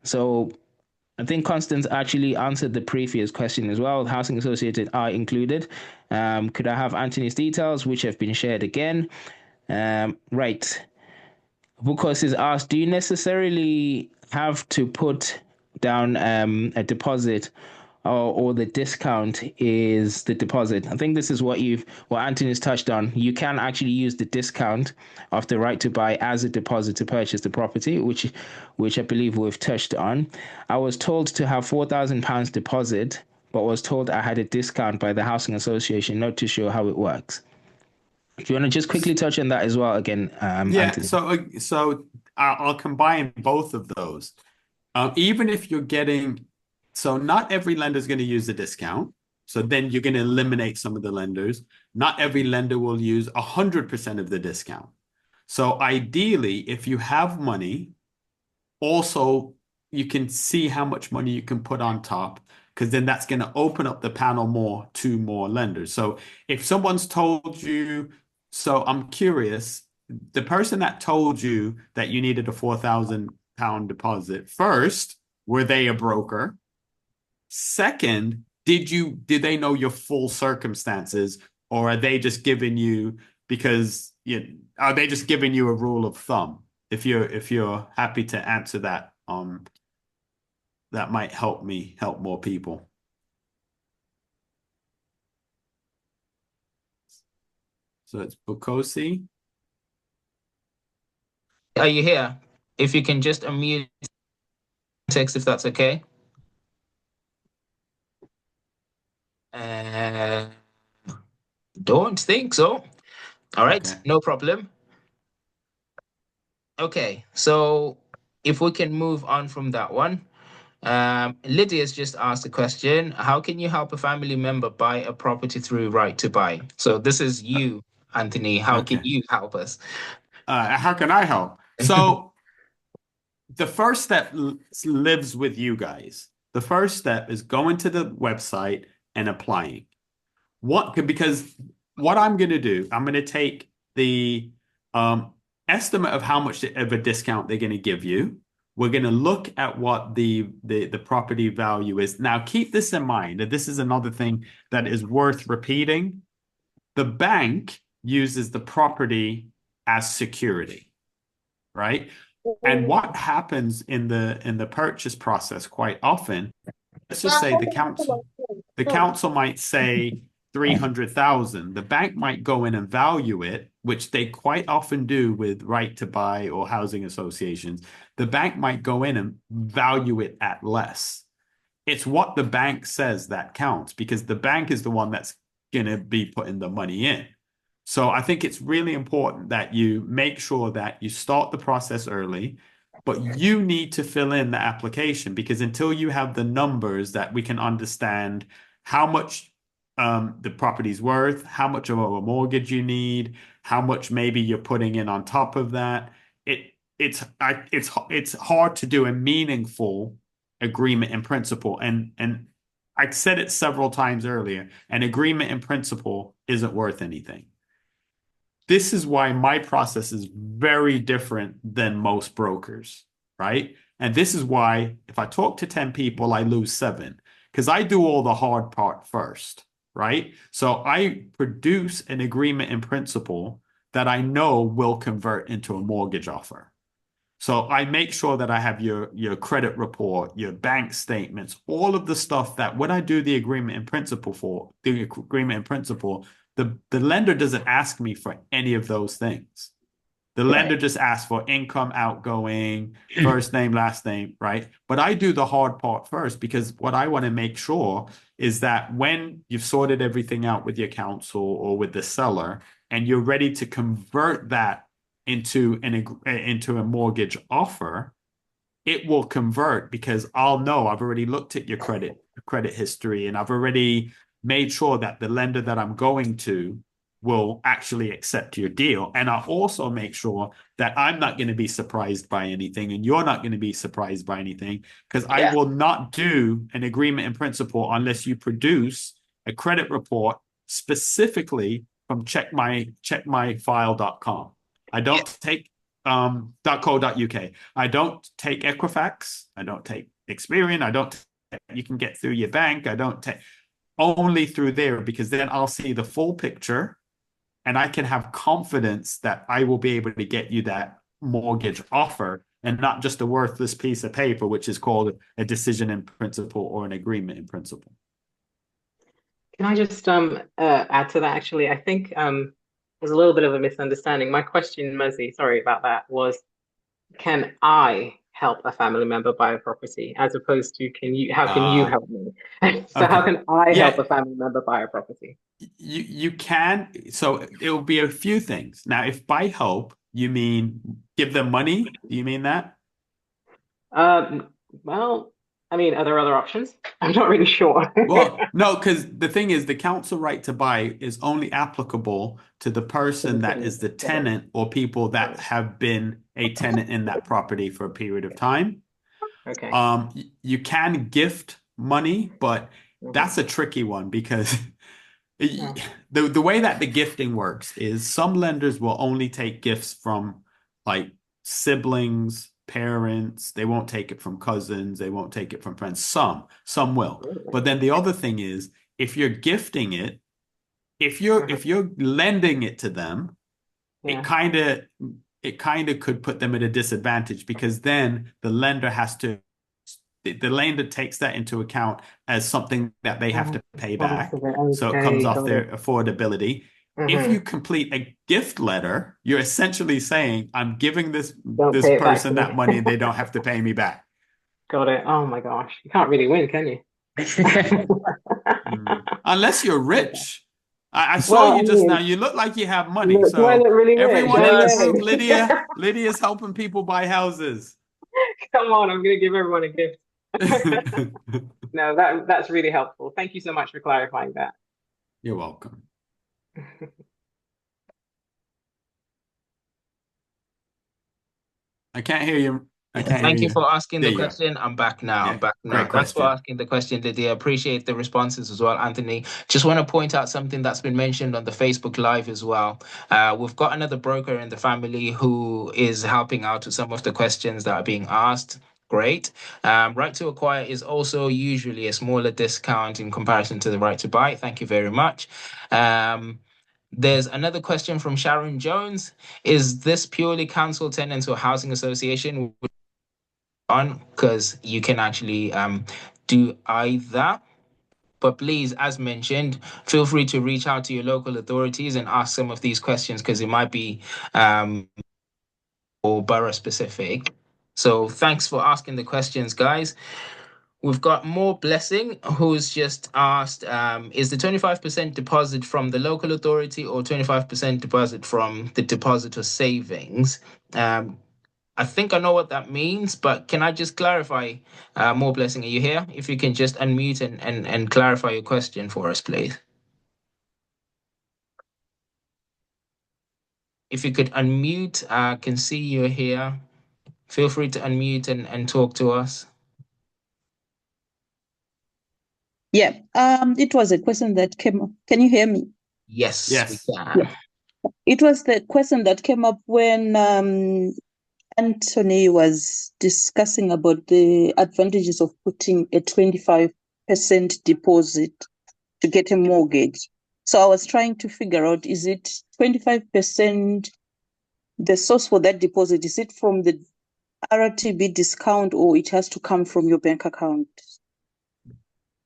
[SPEAKER 1] So I think Constance actually answered the previous question as well. Housing associated are included. Could I have Anthony's details, which have been shared again? Right. Bukos is asked, do you necessarily have to put down a deposit, or the discount is the deposit? I think this is what Anthony's touched on. You can actually use the discount of the right to buy as a deposit to purchase the property, which I believe we've touched on. I was told to have £4,000 deposit, but was told I had a discount by the housing association. Not too sure how it works. Do you want to just quickly touch on that as well again,
[SPEAKER 2] Yeah,
[SPEAKER 1] Anthony?
[SPEAKER 2] so I'll combine both of those. Even if you're getting, so not every lender is going to use the discount. So then you're going to eliminate some of the lenders. Not every lender will use 100% of the discount. So ideally, if you have money, also you can see how much money you can put on top, because then that's going to open up the panel more to more lenders. So if someone's told you, so I'm curious, the person that told you that you needed a £4,000 deposit, first, were they a broker? Second, did they know your full circumstances, or are they just giving you are they just giving you a rule of thumb? If you're happy to answer that, that might help me help more people. So it's Bukosi.
[SPEAKER 1] Are you here? If you can just unmute text, if that's okay. Don't think so. All right,
[SPEAKER 2] Okay.
[SPEAKER 1] no problem. Okay, so if we can move on from that one. Lydia's just asked a question. How can you help a family member buy a property through right to buy? So this is you, Anthony. How can
[SPEAKER 2] Okay.
[SPEAKER 1] you help us?
[SPEAKER 2] How can I help? So the first step lives with you guys. The first step is going to the website and applying. Because what I'm going to do, I'm going to take the estimate of how much of a discount they're going to give you. We're going to look at what the property value is. Now, keep this in mind, that this is another thing that is worth repeating. The bank uses the property as security, right? And what happens in the purchase process quite often, let's just say the council might say 300,000. The bank might go in and value it, which they quite often do with right to buy or housing associations. The bank might go in and value it at less. It's what the bank says that counts, because the bank is the one that's going to be putting the money in. So I think it's really important that you make sure that you start the process early, but you need to fill in the application, because until you have the numbers that we can understand how much the property's worth, how much of a mortgage you need, how much maybe you're putting in on top of that, it's hard to do a meaningful agreement in principle. And I said it several times earlier, an agreement in principle isn't worth anything. This is why my process is very different than most brokers, right? And this is why if I talk to 10 people, I lose 7, because I do all the hard part first, right? So I produce an agreement in principle that I know will convert into a mortgage offer. So I make sure that I have your credit report, your bank statements, all of the stuff that when I do the agreement in principle the lender doesn't ask me for any of those things. The lender just asks for income, outgoing, first name, last name, right? But I do the hard part first, because what I want to make sure is that when you've sorted everything out with your counsel or with the seller and you're ready to convert that into a mortgage offer, it will convert, because I'll know I've already looked at your credit history, and I've already made sure that the lender that I'm going to will actually accept your deal. And I'll also make sure that I'm not going to be surprised by anything and you're not going to be surprised by anything, because I will not do an agreement in principle unless you produce a credit report specifically from checkmyfile.com. I don't take .co.uk. I don't take Equifax. I don't take Experian. I don't you can get through your bank. I don't take only through there, because then I'll see the full picture and I can have confidence that I will be able to get you that mortgage offer and not just a worthless piece of paper, which is called a decision in principle or an agreement in principle.
[SPEAKER 4] Can I just add to that? Actually, I think there's a little bit of a misunderstanding. My question, Muzzie, sorry about that, was can I help a family member buy a property, as opposed to how can you help me? So
[SPEAKER 2] Okay.
[SPEAKER 4] how can I help a family member buy a property?
[SPEAKER 2] You can, so it will be a few things. Now, if by help you mean give them money, do you mean that?
[SPEAKER 4] Well, I mean, are there other options? I'm not really sure.
[SPEAKER 2] Well, no, because the thing is, the council right to buy is only applicable to the person that is the tenant or people that have been a tenant in that property for a period of time.
[SPEAKER 4] Okay.
[SPEAKER 2] You can gift money, but that's a tricky one, because the way that the gifting works is some lenders will only take gifts from like siblings, parents. They won't take it from cousins. They won't take it from friends. Some will. But then the other thing is, if you're gifting it, if you're lending it to them, it kind of could put them at a disadvantage, because then the lender takes that into account as something that they have to pay back. So it comes off their affordability. If you complete a gift letter, you're essentially saying, I'm giving this person that money and they don't have to pay me back.
[SPEAKER 4] Got it. Oh my gosh. You can't really win, can you?
[SPEAKER 2] Unless you're rich. I saw you just now. You look like you have money.
[SPEAKER 4] Do I look really
[SPEAKER 2] everyone
[SPEAKER 4] rich?
[SPEAKER 2] in the room, Lydia's helping people buy houses.
[SPEAKER 4] Come on, I'm going to give everyone a gift. No, that's really helpful. Thank you so much for clarifying that.
[SPEAKER 2] You're welcome. I can't hear you.
[SPEAKER 1] Thank you for asking the question. I'm back now.
[SPEAKER 2] Yeah,
[SPEAKER 1] I'm back now. Thanks for asking the question, Lydia. Appreciate the responses as well, Anthony. Just want to point out something that's been mentioned on the Facebook Live as well. We've got another broker in the family who is helping out with some of the questions that are being asked. Great. Right to acquire is also usually a smaller discount in comparison to the right to buy. Thank you very much. There's another question from Sharon Jones. Is this purely council tenants or housing association? Because you can actually do either. But please, as mentioned, feel free to reach out to your local authorities and ask some of these questions, because it might be or borough specific. So thanks for asking the questions, guys. We've got more Blessing, who's just asked, is the 25% deposit from the local authority or 25% deposit from the depositor savings? I think I know what that means, but can I just clarify? More Blessing, are you here? If you can just unmute and clarify your question for us, please. If you could unmute, I can see you're here. Feel free to unmute and talk to us.
[SPEAKER 5] Yeah, it was a question that came up. Can you hear me?
[SPEAKER 1] Yes. We can.
[SPEAKER 5] Yeah. It was the question that came up when Anthony was discussing about the advantages of putting a 25% deposit to get a mortgage. So I was trying to figure out, is it 25%, the source for that deposit, is it from the RTB discount or it has to come from your bank account?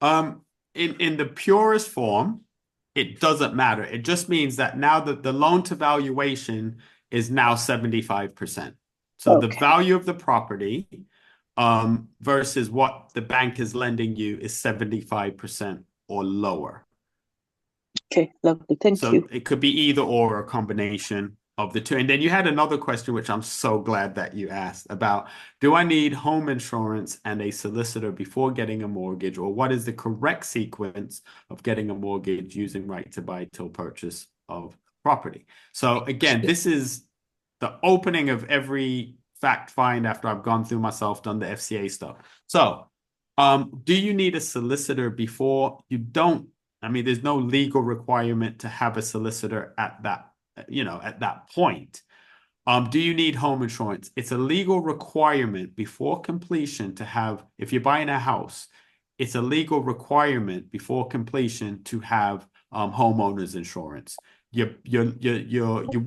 [SPEAKER 2] In the purest form, it doesn't matter. It just means that now that the loan to valuation is now 75%. So the value of the property versus what the bank is lending you is 75% or lower.
[SPEAKER 5] Okay, lovely. Thank you.
[SPEAKER 2] So it could be either or, a combination of the two. And then you had another question, which I'm so glad that you asked, about, do I need home insurance and a solicitor before getting a mortgage, or what is the correct sequence of getting a mortgage using right to buy till purchase of property. So again, this is the opening of every fact find after I've gone through myself, done the FCA stuff. So do you need a solicitor before? You don't. I mean, there's no legal requirement to have a solicitor at that, at that point. Do you need home insurance? It's a legal requirement before completion to have, if you're buying a house, it's a legal requirement before completion to have homeowners insurance. You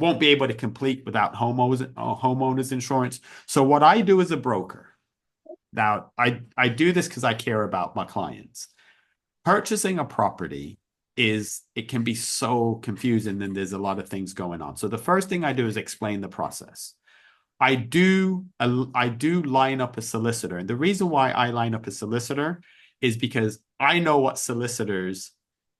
[SPEAKER 2] won't be able to complete without homeowners insurance. So what I do as a broker, now I do this because I care about my clients. Purchasing a property it can be so confusing, and there's a lot of things going on. So the first thing I do is explain the process. I do line up a solicitor, and the reason why I line up a solicitor is because I know what solicitors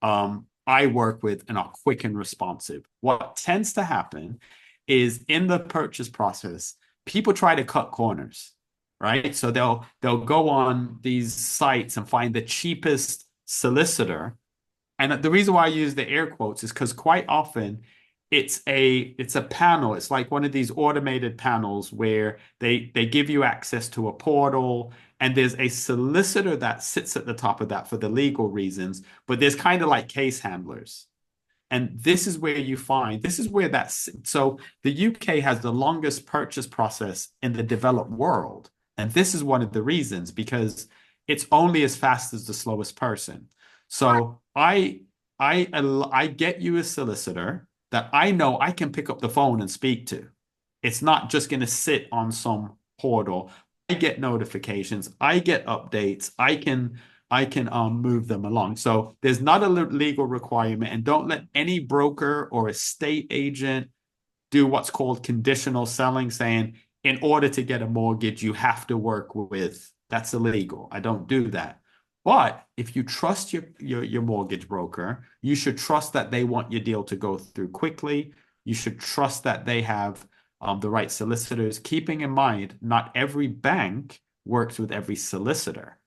[SPEAKER 2] I work with and are quick and responsive. What tends to happen is in the purchase process, people try to cut corners, right? So they'll go on these sites and find the cheapest solicitor. And the reason why I use the air quotes is because quite often it's a panel. It's like one of these automated panels where they give you access to a portal, and there's a solicitor that sits at the top of that for the legal reasons, but there's kind of like case handlers. And this is where so the UK has the longest purchase process in the developed world. And this is one of the reasons, because it's only as fast as the slowest person. So I get you a solicitor that I know I can pick up the phone and speak to. It's not just going to sit on some portal. I get notifications. I get updates. I can move them along. So there's not a legal requirement, and don't let any broker or estate agent do what's called conditional selling, saying in order to get a mortgage, you have to work with. That's illegal. I don't do that. But if you trust your mortgage broker, you should trust that they want your deal to go through quickly. You should trust that they have the right solicitors, keeping in mind not every bank works with every solicitor.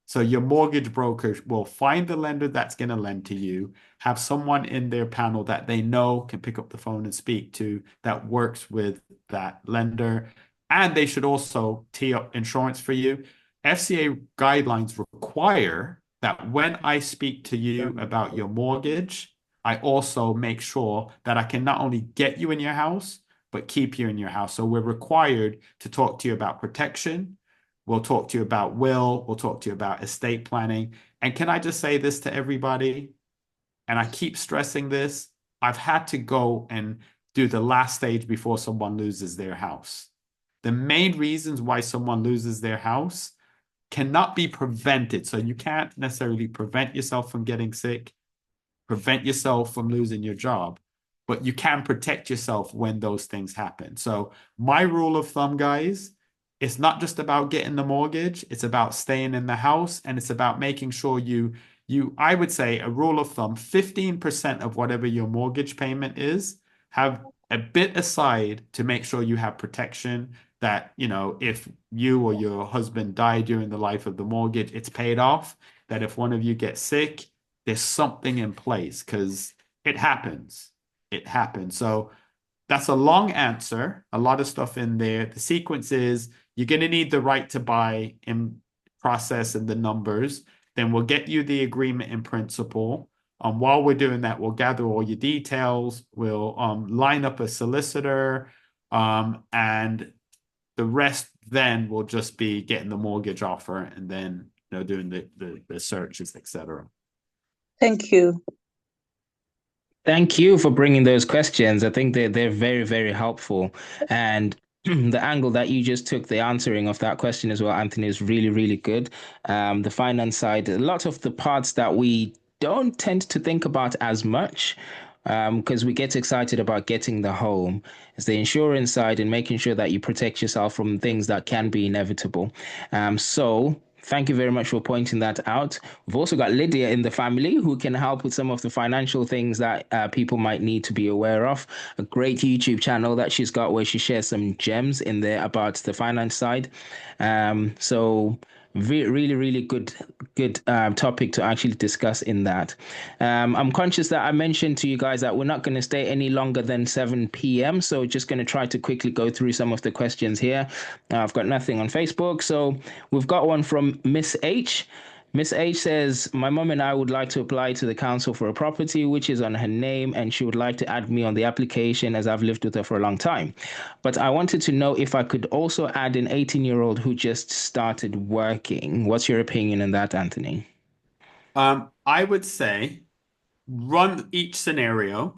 [SPEAKER 2] So your mortgage broker will find the lender that's going to lend to you, have someone in their panel that they know can pick up the phone and speak to that works with that lender. And they should also tee up insurance for you. FCA guidelines require that when I speak to you about your mortgage, I also make sure that I can not only get you in your house, but keep you in your house. So we're required to talk to you about protection. We'll talk to you about will. We'll talk to you about estate planning. And can I just say this to everybody? And I keep stressing this. I've had to go and do the last stage before someone loses their house. The main reasons why someone loses their house cannot be prevented. So you can't necessarily prevent yourself from getting sick, prevent yourself from losing your job, but you can protect yourself when those things happen. So my rule of thumb, guys, it's not just about getting the mortgage, it's about staying in the house, and it's about making sure I would say a rule of thumb, 15% of whatever your mortgage payment is, have a bit aside to make sure you have protection, that, if you or your husband die during the life of the mortgage, it's paid off. That if one of you gets sick, there's something in place, because it happens. It happens. So that's a long answer, a lot of stuff in there. The sequence is you're going to need the right to buy in process and the numbers. Then we'll get you the agreement in principle. While we're doing that, we'll gather all your details. We'll line up a solicitor, and the rest then will just be getting the mortgage offer and then doing the searches, etc.
[SPEAKER 5] Thank you.
[SPEAKER 1] Thank you for bringing those questions. I think they're very, very helpful. And the angle that you just took, the answering of that question as well, Anthony, is really, really good. The finance side, a lot of the parts that we don't tend to think about as much, because we get excited about getting the home, is the insurance side and making sure that you protect yourself from things that can be inevitable. So thank you very much for pointing that out. We've also got Lydia in the family who can help with some of the financial things that people might need to be aware of. A great YouTube channel that she's got where she shares some gems in there about the finance side. So really, really good good topic to actually discuss in that. I'm conscious that I mentioned to you guys that we're not going to stay any longer than 7 p.m. So just going to try to quickly go through some of the questions here. I've got nothing on Facebook. So we've got one from Miss H. Miss H says, my mom and I would like to apply to the council for a property which is on her name, and she would like to add me on the application as I've lived with her for a long time. But I wanted to know if I could also add an 18-year-old who just started working. What's your opinion on that, Anthony?
[SPEAKER 2] I would say run each scenario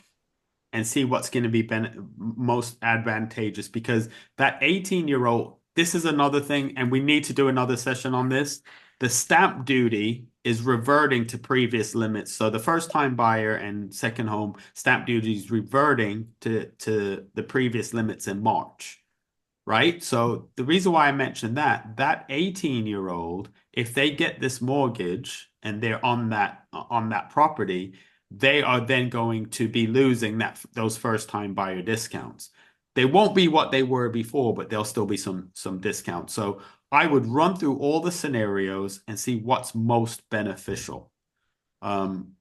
[SPEAKER 2] and see what's going to be most advantageous, because that 18-year-old, this is another thing, and we need to do another session on this. The stamp duty is reverting to previous limits. So the first-time buyer and second home stamp duty is reverting to the previous limits in March, right? So the reason why I mentioned that 18-year-old, if they get this mortgage and they're on that property, they are then going to be losing those first-time buyer discounts. They won't be what they were before, but there'll still be some discounts. So I would run through all the scenarios and see what's most beneficial. And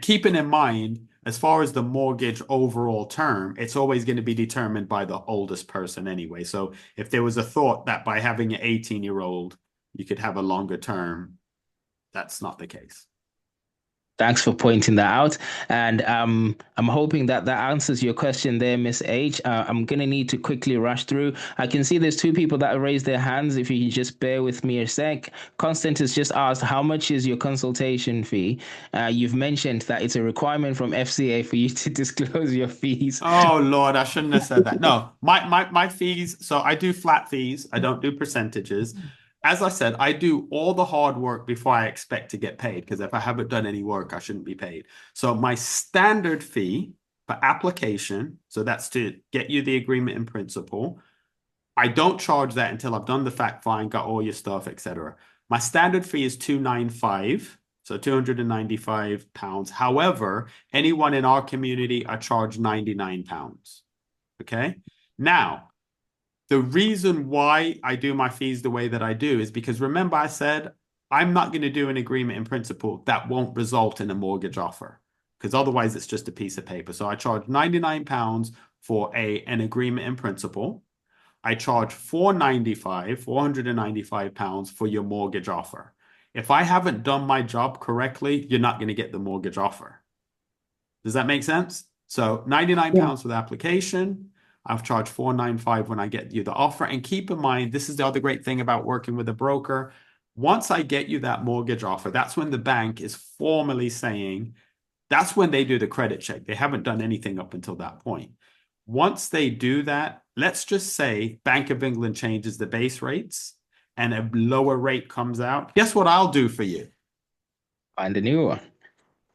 [SPEAKER 2] keeping in mind, as far as the mortgage overall term, it's always going to be determined by the oldest person anyway. So if there was a thought that by having an 18-year-old, you could have a longer term, that's not the case.
[SPEAKER 1] Thanks for pointing that out. And I'm hoping that answers your question there, Miss H. I'm going to need to quickly rush through. I can see there's two people that have raised their hands. If you just bear with me a sec. Constant has just asked, how much is your consultation fee? You've mentioned that it's a requirement from FCA for you to disclose your fees.
[SPEAKER 2] Oh, Lord, I shouldn't have said that. No, my fees, so I do flat fees. I don't do percentages. As I said, I do all the hard work before I expect to get paid, because if I haven't done any work, I shouldn't be paid. So my standard fee for application, so that's to get you the agreement in principle, I don't charge that until I've done the fact find, got all your stuff, etc. My standard fee is $295, so £295. However, anyone in our community, I charge £99. Okay? Now, the reason why I do my fees the way that I do is because, remember, I said I'm not going to do an agreement in principle that won't result in a mortgage offer, because otherwise it's just a piece of paper. So I charge £99 for an agreement in principle. I charge £495 for your mortgage offer. If I haven't done my job correctly, you're not going to get the mortgage offer. Does that make sense? So £99 for the application. I've charged $495 when I get you the offer. And keep in mind, this is the other great thing about working with a broker. Once I get you that mortgage offer, that's when the bank is formally saying, that's when they do the credit check. They haven't done anything up until that point. Once they do that, let's just say Bank of England changes the base rates and a lower rate comes out. Guess what I'll do for you?
[SPEAKER 1] Find a new one.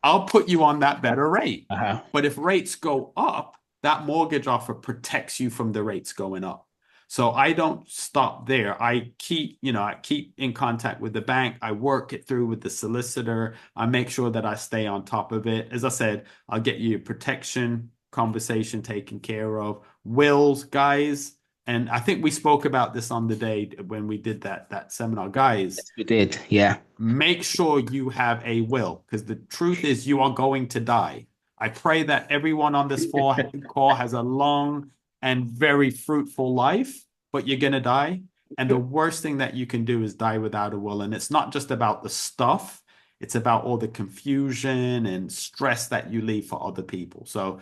[SPEAKER 2] I'll put you on that better rate.
[SPEAKER 1] Uh-huh.
[SPEAKER 2] But if rates go up, that mortgage offer protects you from the rates going up. So I don't stop there. I keep in contact with the bank. I work it through with the solicitor. I make sure that I stay on top of it. As I said, I'll get you protection conversation taken care of. Wills, guys. And I think we spoke about this on the day when we did that seminar. Guys,
[SPEAKER 1] Yes, we did. Yeah.
[SPEAKER 2] Make sure you have a will, because the truth is you are going to die. I pray that everyone on this call has a long and very fruitful life, but you're going to die. And the worst thing that you can do is die without a will. And it's not just about the stuff. It's about all the confusion and stress that you leave for other people. So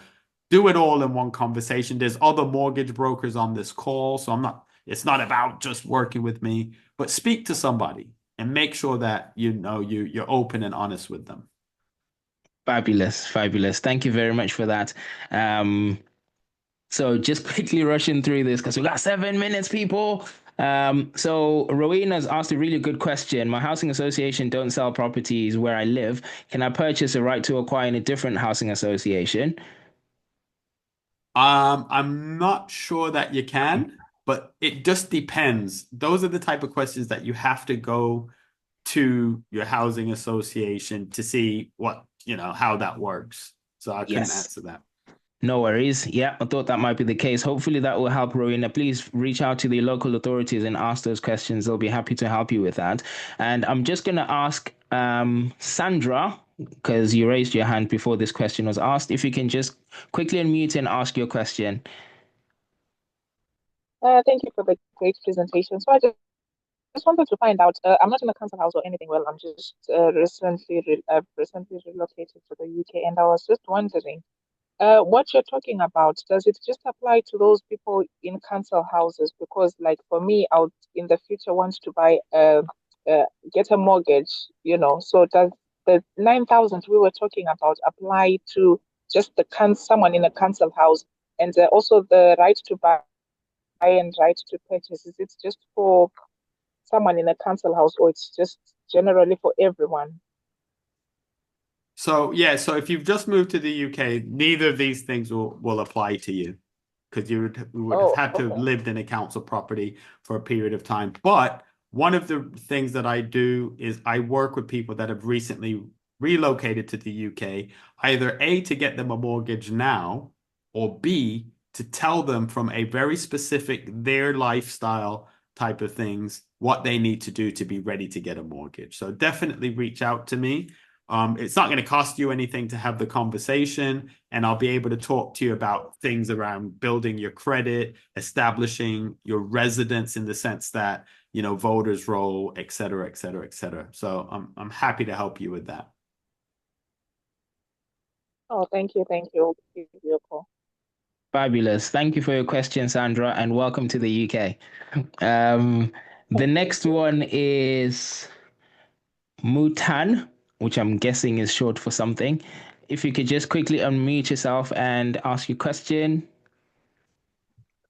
[SPEAKER 2] do it all in one conversation. There's other mortgage brokers on this call. So it's not about just working with me, but speak to somebody and make sure that you're open and honest with them.
[SPEAKER 1] Fabulous. Thank you very much for that. So just quickly rushing through this because we got 7 minutes, people. So Rowena's asked a really good question. My housing association don't sell properties where I live. Can I purchase a right to acquire in a different housing association?
[SPEAKER 2] I'm not sure that you can, but it just depends. Those are the type of questions that you have to go to your housing association to see how that works. So I can't answer that.
[SPEAKER 1] No worries. Yeah, I thought that might be the case. Hopefully that will help, Rowena. Please reach out to the local authorities and ask those questions. They'll be happy to help you with that. And I'm just going to ask Sandra, because you raised your hand before this question was asked, if you can just quickly unmute and ask your question.
[SPEAKER 6] Thank you for the great presentation. So I just wanted to find out. I'm not in a council house or anything. Well, I'm just I've recently relocated to the UK, and I was just wondering, what you're talking about, does it just apply to those people in council houses? Because, like for me, I would in the future want to buy get a mortgage. So does the 9,000 we were talking about apply to just someone in a council house, and also the right to buy and right to purchase? Is it just for someone in a council house, or it's just generally for everyone?
[SPEAKER 2] So yeah, so if you've just moved to the UK, neither of these things will apply to you because you would have had to have lived in a council property for a period of time. But one of the things that I do is I work with people that have recently relocated to the UK, either A, to get them a mortgage now, or B, to tell them from a very specific, their lifestyle type of things, what they need to do to be ready to get a mortgage. So definitely reach out to me. It's not going to cost you anything to have the conversation, and I'll be able to talk to you about things around building your credit, establishing your residence in the sense that, voters roll, et cetera, et cetera, et cetera. So I'm happy to help you with that.
[SPEAKER 6] Oh, thank you. Thank you. I'll give you a call.
[SPEAKER 1] Fabulous. Thank you for your question, Sandra, and welcome to the UK. The next one is Mutan, which I'm guessing is short for something. If you could just quickly unmute yourself and ask your question.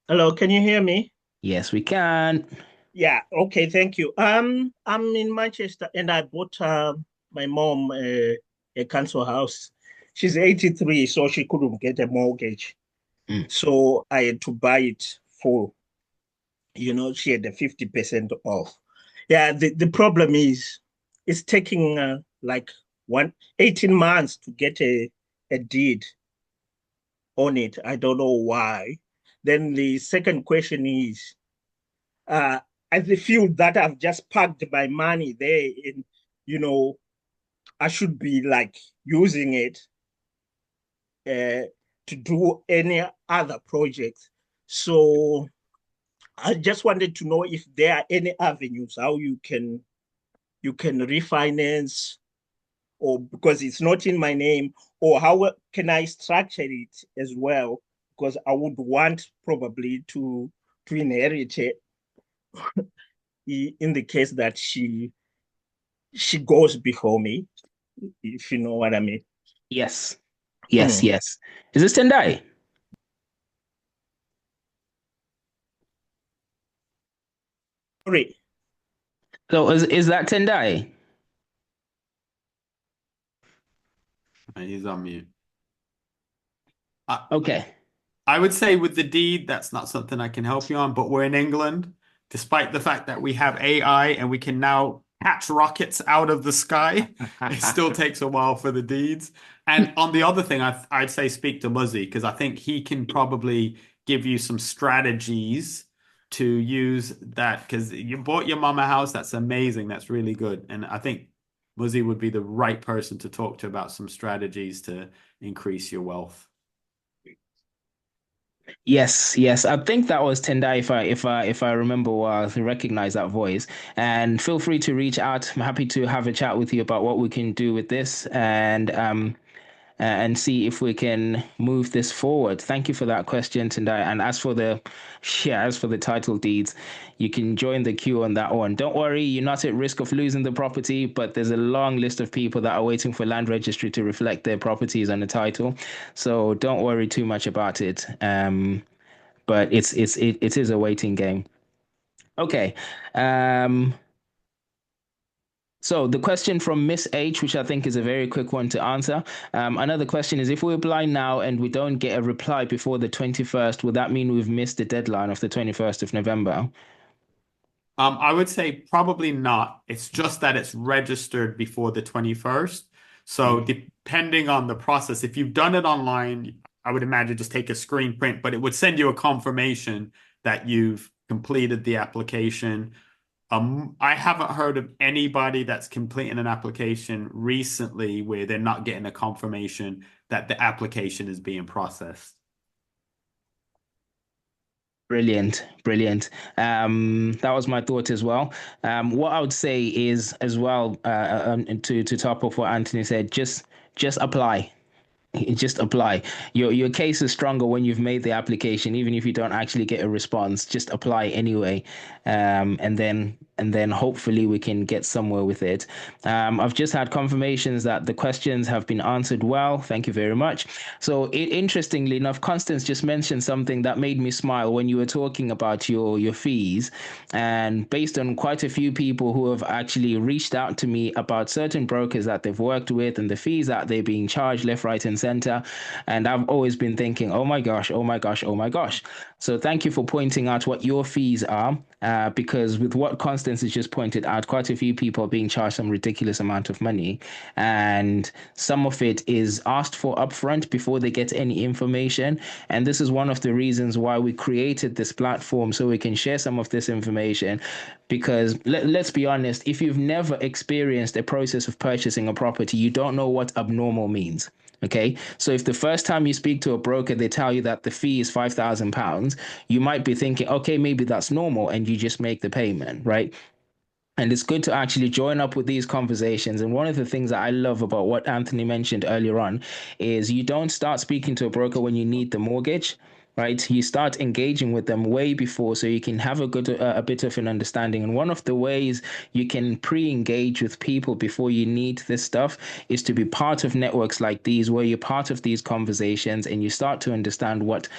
[SPEAKER 7] Hello, can you hear me?
[SPEAKER 1] Yes, we can.
[SPEAKER 7] Yeah, okay, thank you. I'm in Manchester, and I bought my mom a council house. She's 83, so she couldn't get a mortgage. So I had to buy it full. She had a 50% off. Yeah, the problem is it's taking like 18 months to get a deed on it. I don't know why. Then the second question is, I feel that I've just parked my money there, and I should be like using it to do any other projects. So I just wanted to know if there are any avenues how you can refinance, or because it's not in my name, or how can I structure it as well? Because I would want probably to inherit it in the case that she goes before me, if you know what I mean.
[SPEAKER 1] Yes. Yes. Is this Tendai?
[SPEAKER 7] Sorry.
[SPEAKER 1] So is that Tendai?
[SPEAKER 2] He's on mute.
[SPEAKER 1] Okay.
[SPEAKER 2] I would say with the deed, that's not something I can help you on, but we're in England, despite the fact that we have AI and we can now catch rockets out of the sky. It still takes a while for the deeds. And on the other thing, I'd say speak to Muzzie, because I think he can probably give you some strategies to use that, because you bought your mama house. That's amazing. That's really good. And I think Muzzie would be the right person to talk to about some strategies to increase your wealth.
[SPEAKER 1] Yes. I think that was Tendai, if I remember well, I recognize that voice. And feel free to reach out. I'm happy to have a chat with you about what we can do with this, and see if we can move this forward. Thank you for that question, Tendai. And as for the title deeds, you can join the queue on that one. Don't worry, you're not at risk of losing the property, but there's a long list of people that are waiting for land registry to reflect their properties on the title. So don't worry too much about it. But it is a waiting game. Okay. So the question from Miss H, which I think is a very quick one to answer. Another question is, if we apply now and we don't get a reply before the 21st, would that mean we've missed the deadline of the 21st of November?
[SPEAKER 2] I would say probably not. It's just that it's registered before the 21st. So depending on the process, if you've done it online, I would imagine just take a screen print, but it would send you a confirmation that you've completed the application. I haven't heard of anybody that's completing an application recently where they're not getting a confirmation that the application is being processed.
[SPEAKER 1] Brilliant, brilliant. That was my thought as well. What I would say is as well, to top off what Anthony said, just apply. Just apply. Your case is stronger when you've made the application, even if you don't actually get a response. Just apply anyway, and then hopefully we can get somewhere with it. I've just had confirmations that the questions have been answered well. Thank you very much. So interestingly enough, Constance just mentioned something that made me smile when you were talking about your fees, and based on quite a few people who have actually reached out to me about certain brokers that they've worked with and the fees that they're being charged left, right, and center. And I've always been thinking, oh my gosh, oh my gosh, oh my gosh. So thank you for pointing out what your fees are, because with what Constance has just pointed out, quite a few people are being charged some ridiculous amount of money, and some of it is asked for upfront before they get any information. And this is one of the reasons why we created this platform, so we can share some of this information. Because let's be honest, if you've never experienced a process of purchasing a property, you don't know what abnormal means. Okay, so if the first time you speak to a broker, they tell you that the fee is £5,000, you might be thinking, okay, maybe that's normal, and you just make the payment, right? And it's good to actually join up with these conversations. And one of the things that I love about what Anthony mentioned earlier on is you don't start speaking to a broker when you need the mortgage, right? You start engaging with them way before, so you can have a bit of an understanding. And one of the ways you can pre-engage with people before you need this stuff is to be part of networks like these, where you're part of these conversations and you start to understand what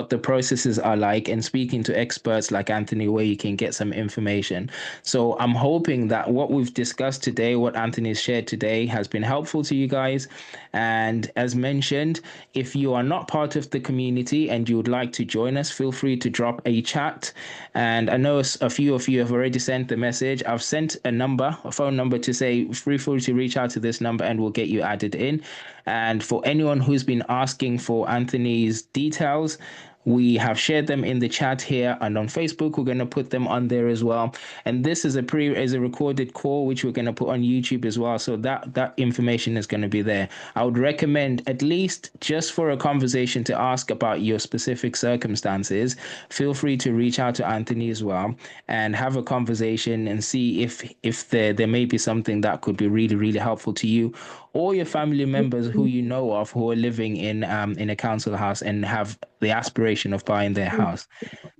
[SPEAKER 1] the processes are like, and speaking to experts like Anthony, where you can get some information. So I'm hoping that what we've discussed today, what Anthony's shared today, has been helpful to you guys. And as mentioned, if you are not part of the community and you would like to join us, feel free to drop a chat. And I know a few of you have already sent the message. I've sent a phone number to say, feel free to reach out to this number and we'll get you added in. And for anyone who's been asking for Anthony's details, we have shared them in the chat here, and on Facebook we're going to put them on there as well. And this is a recorded call which we're going to put on YouTube as well, so that information is going to be there. I would recommend, at least just for a conversation to ask about your specific circumstances, feel free to reach out to Anthony as well and have a conversation and see if there may be something that could be really, really helpful to you or your family members who you know of who are living in a council house and have the aspiration of buying their house.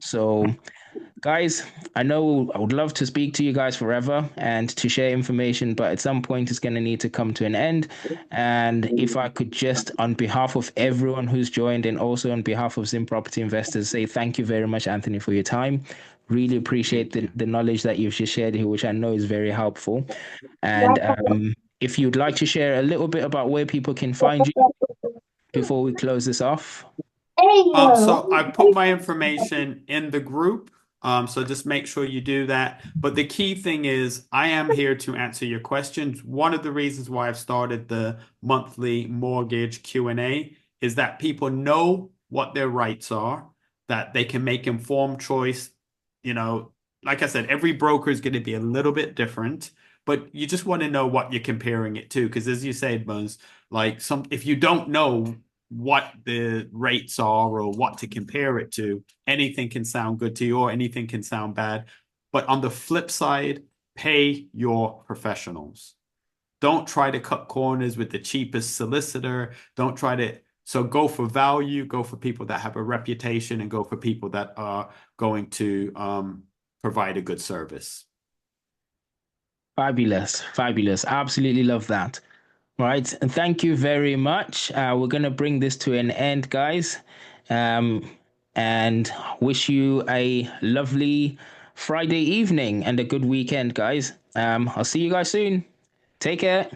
[SPEAKER 1] So, guys, I know I would love to speak to you guys forever and to share information, but at some point it's going to need to come to an end. And if I could just, on behalf of everyone who's joined and also on behalf of Zim Property Investors, say thank you very much, Anthony, for your time. Really appreciate the knowledge that you've just shared here, which I know is very helpful. And if you'd like to share a little bit about where people can find you before we close this off.
[SPEAKER 2] So I put my information in the group. So just make sure you do that. But the key thing is I am here to answer your questions. One of the reasons why I've started the monthly mortgage Q&A is that people know what their rights are, that they can make informed choice. You know, like I said, every broker is going to be a little bit different, but you just want to know what you're comparing it to. Because as you said, Buzz, like if you don't know what the rates are or what to compare it to, anything can sound good to you or anything can sound bad. But on the flip side, pay your professionals. Don't try to cut corners with the cheapest solicitor. So go for value, go for people that have a reputation, and go for people that are going to provide a good service.
[SPEAKER 1] Fabulous, fabulous. Absolutely love that. Right, and thank you very much. We're going to bring this to an end, guys, and wish you a lovely Friday evening and a good weekend, guys. I'll see you guys soon. Take care.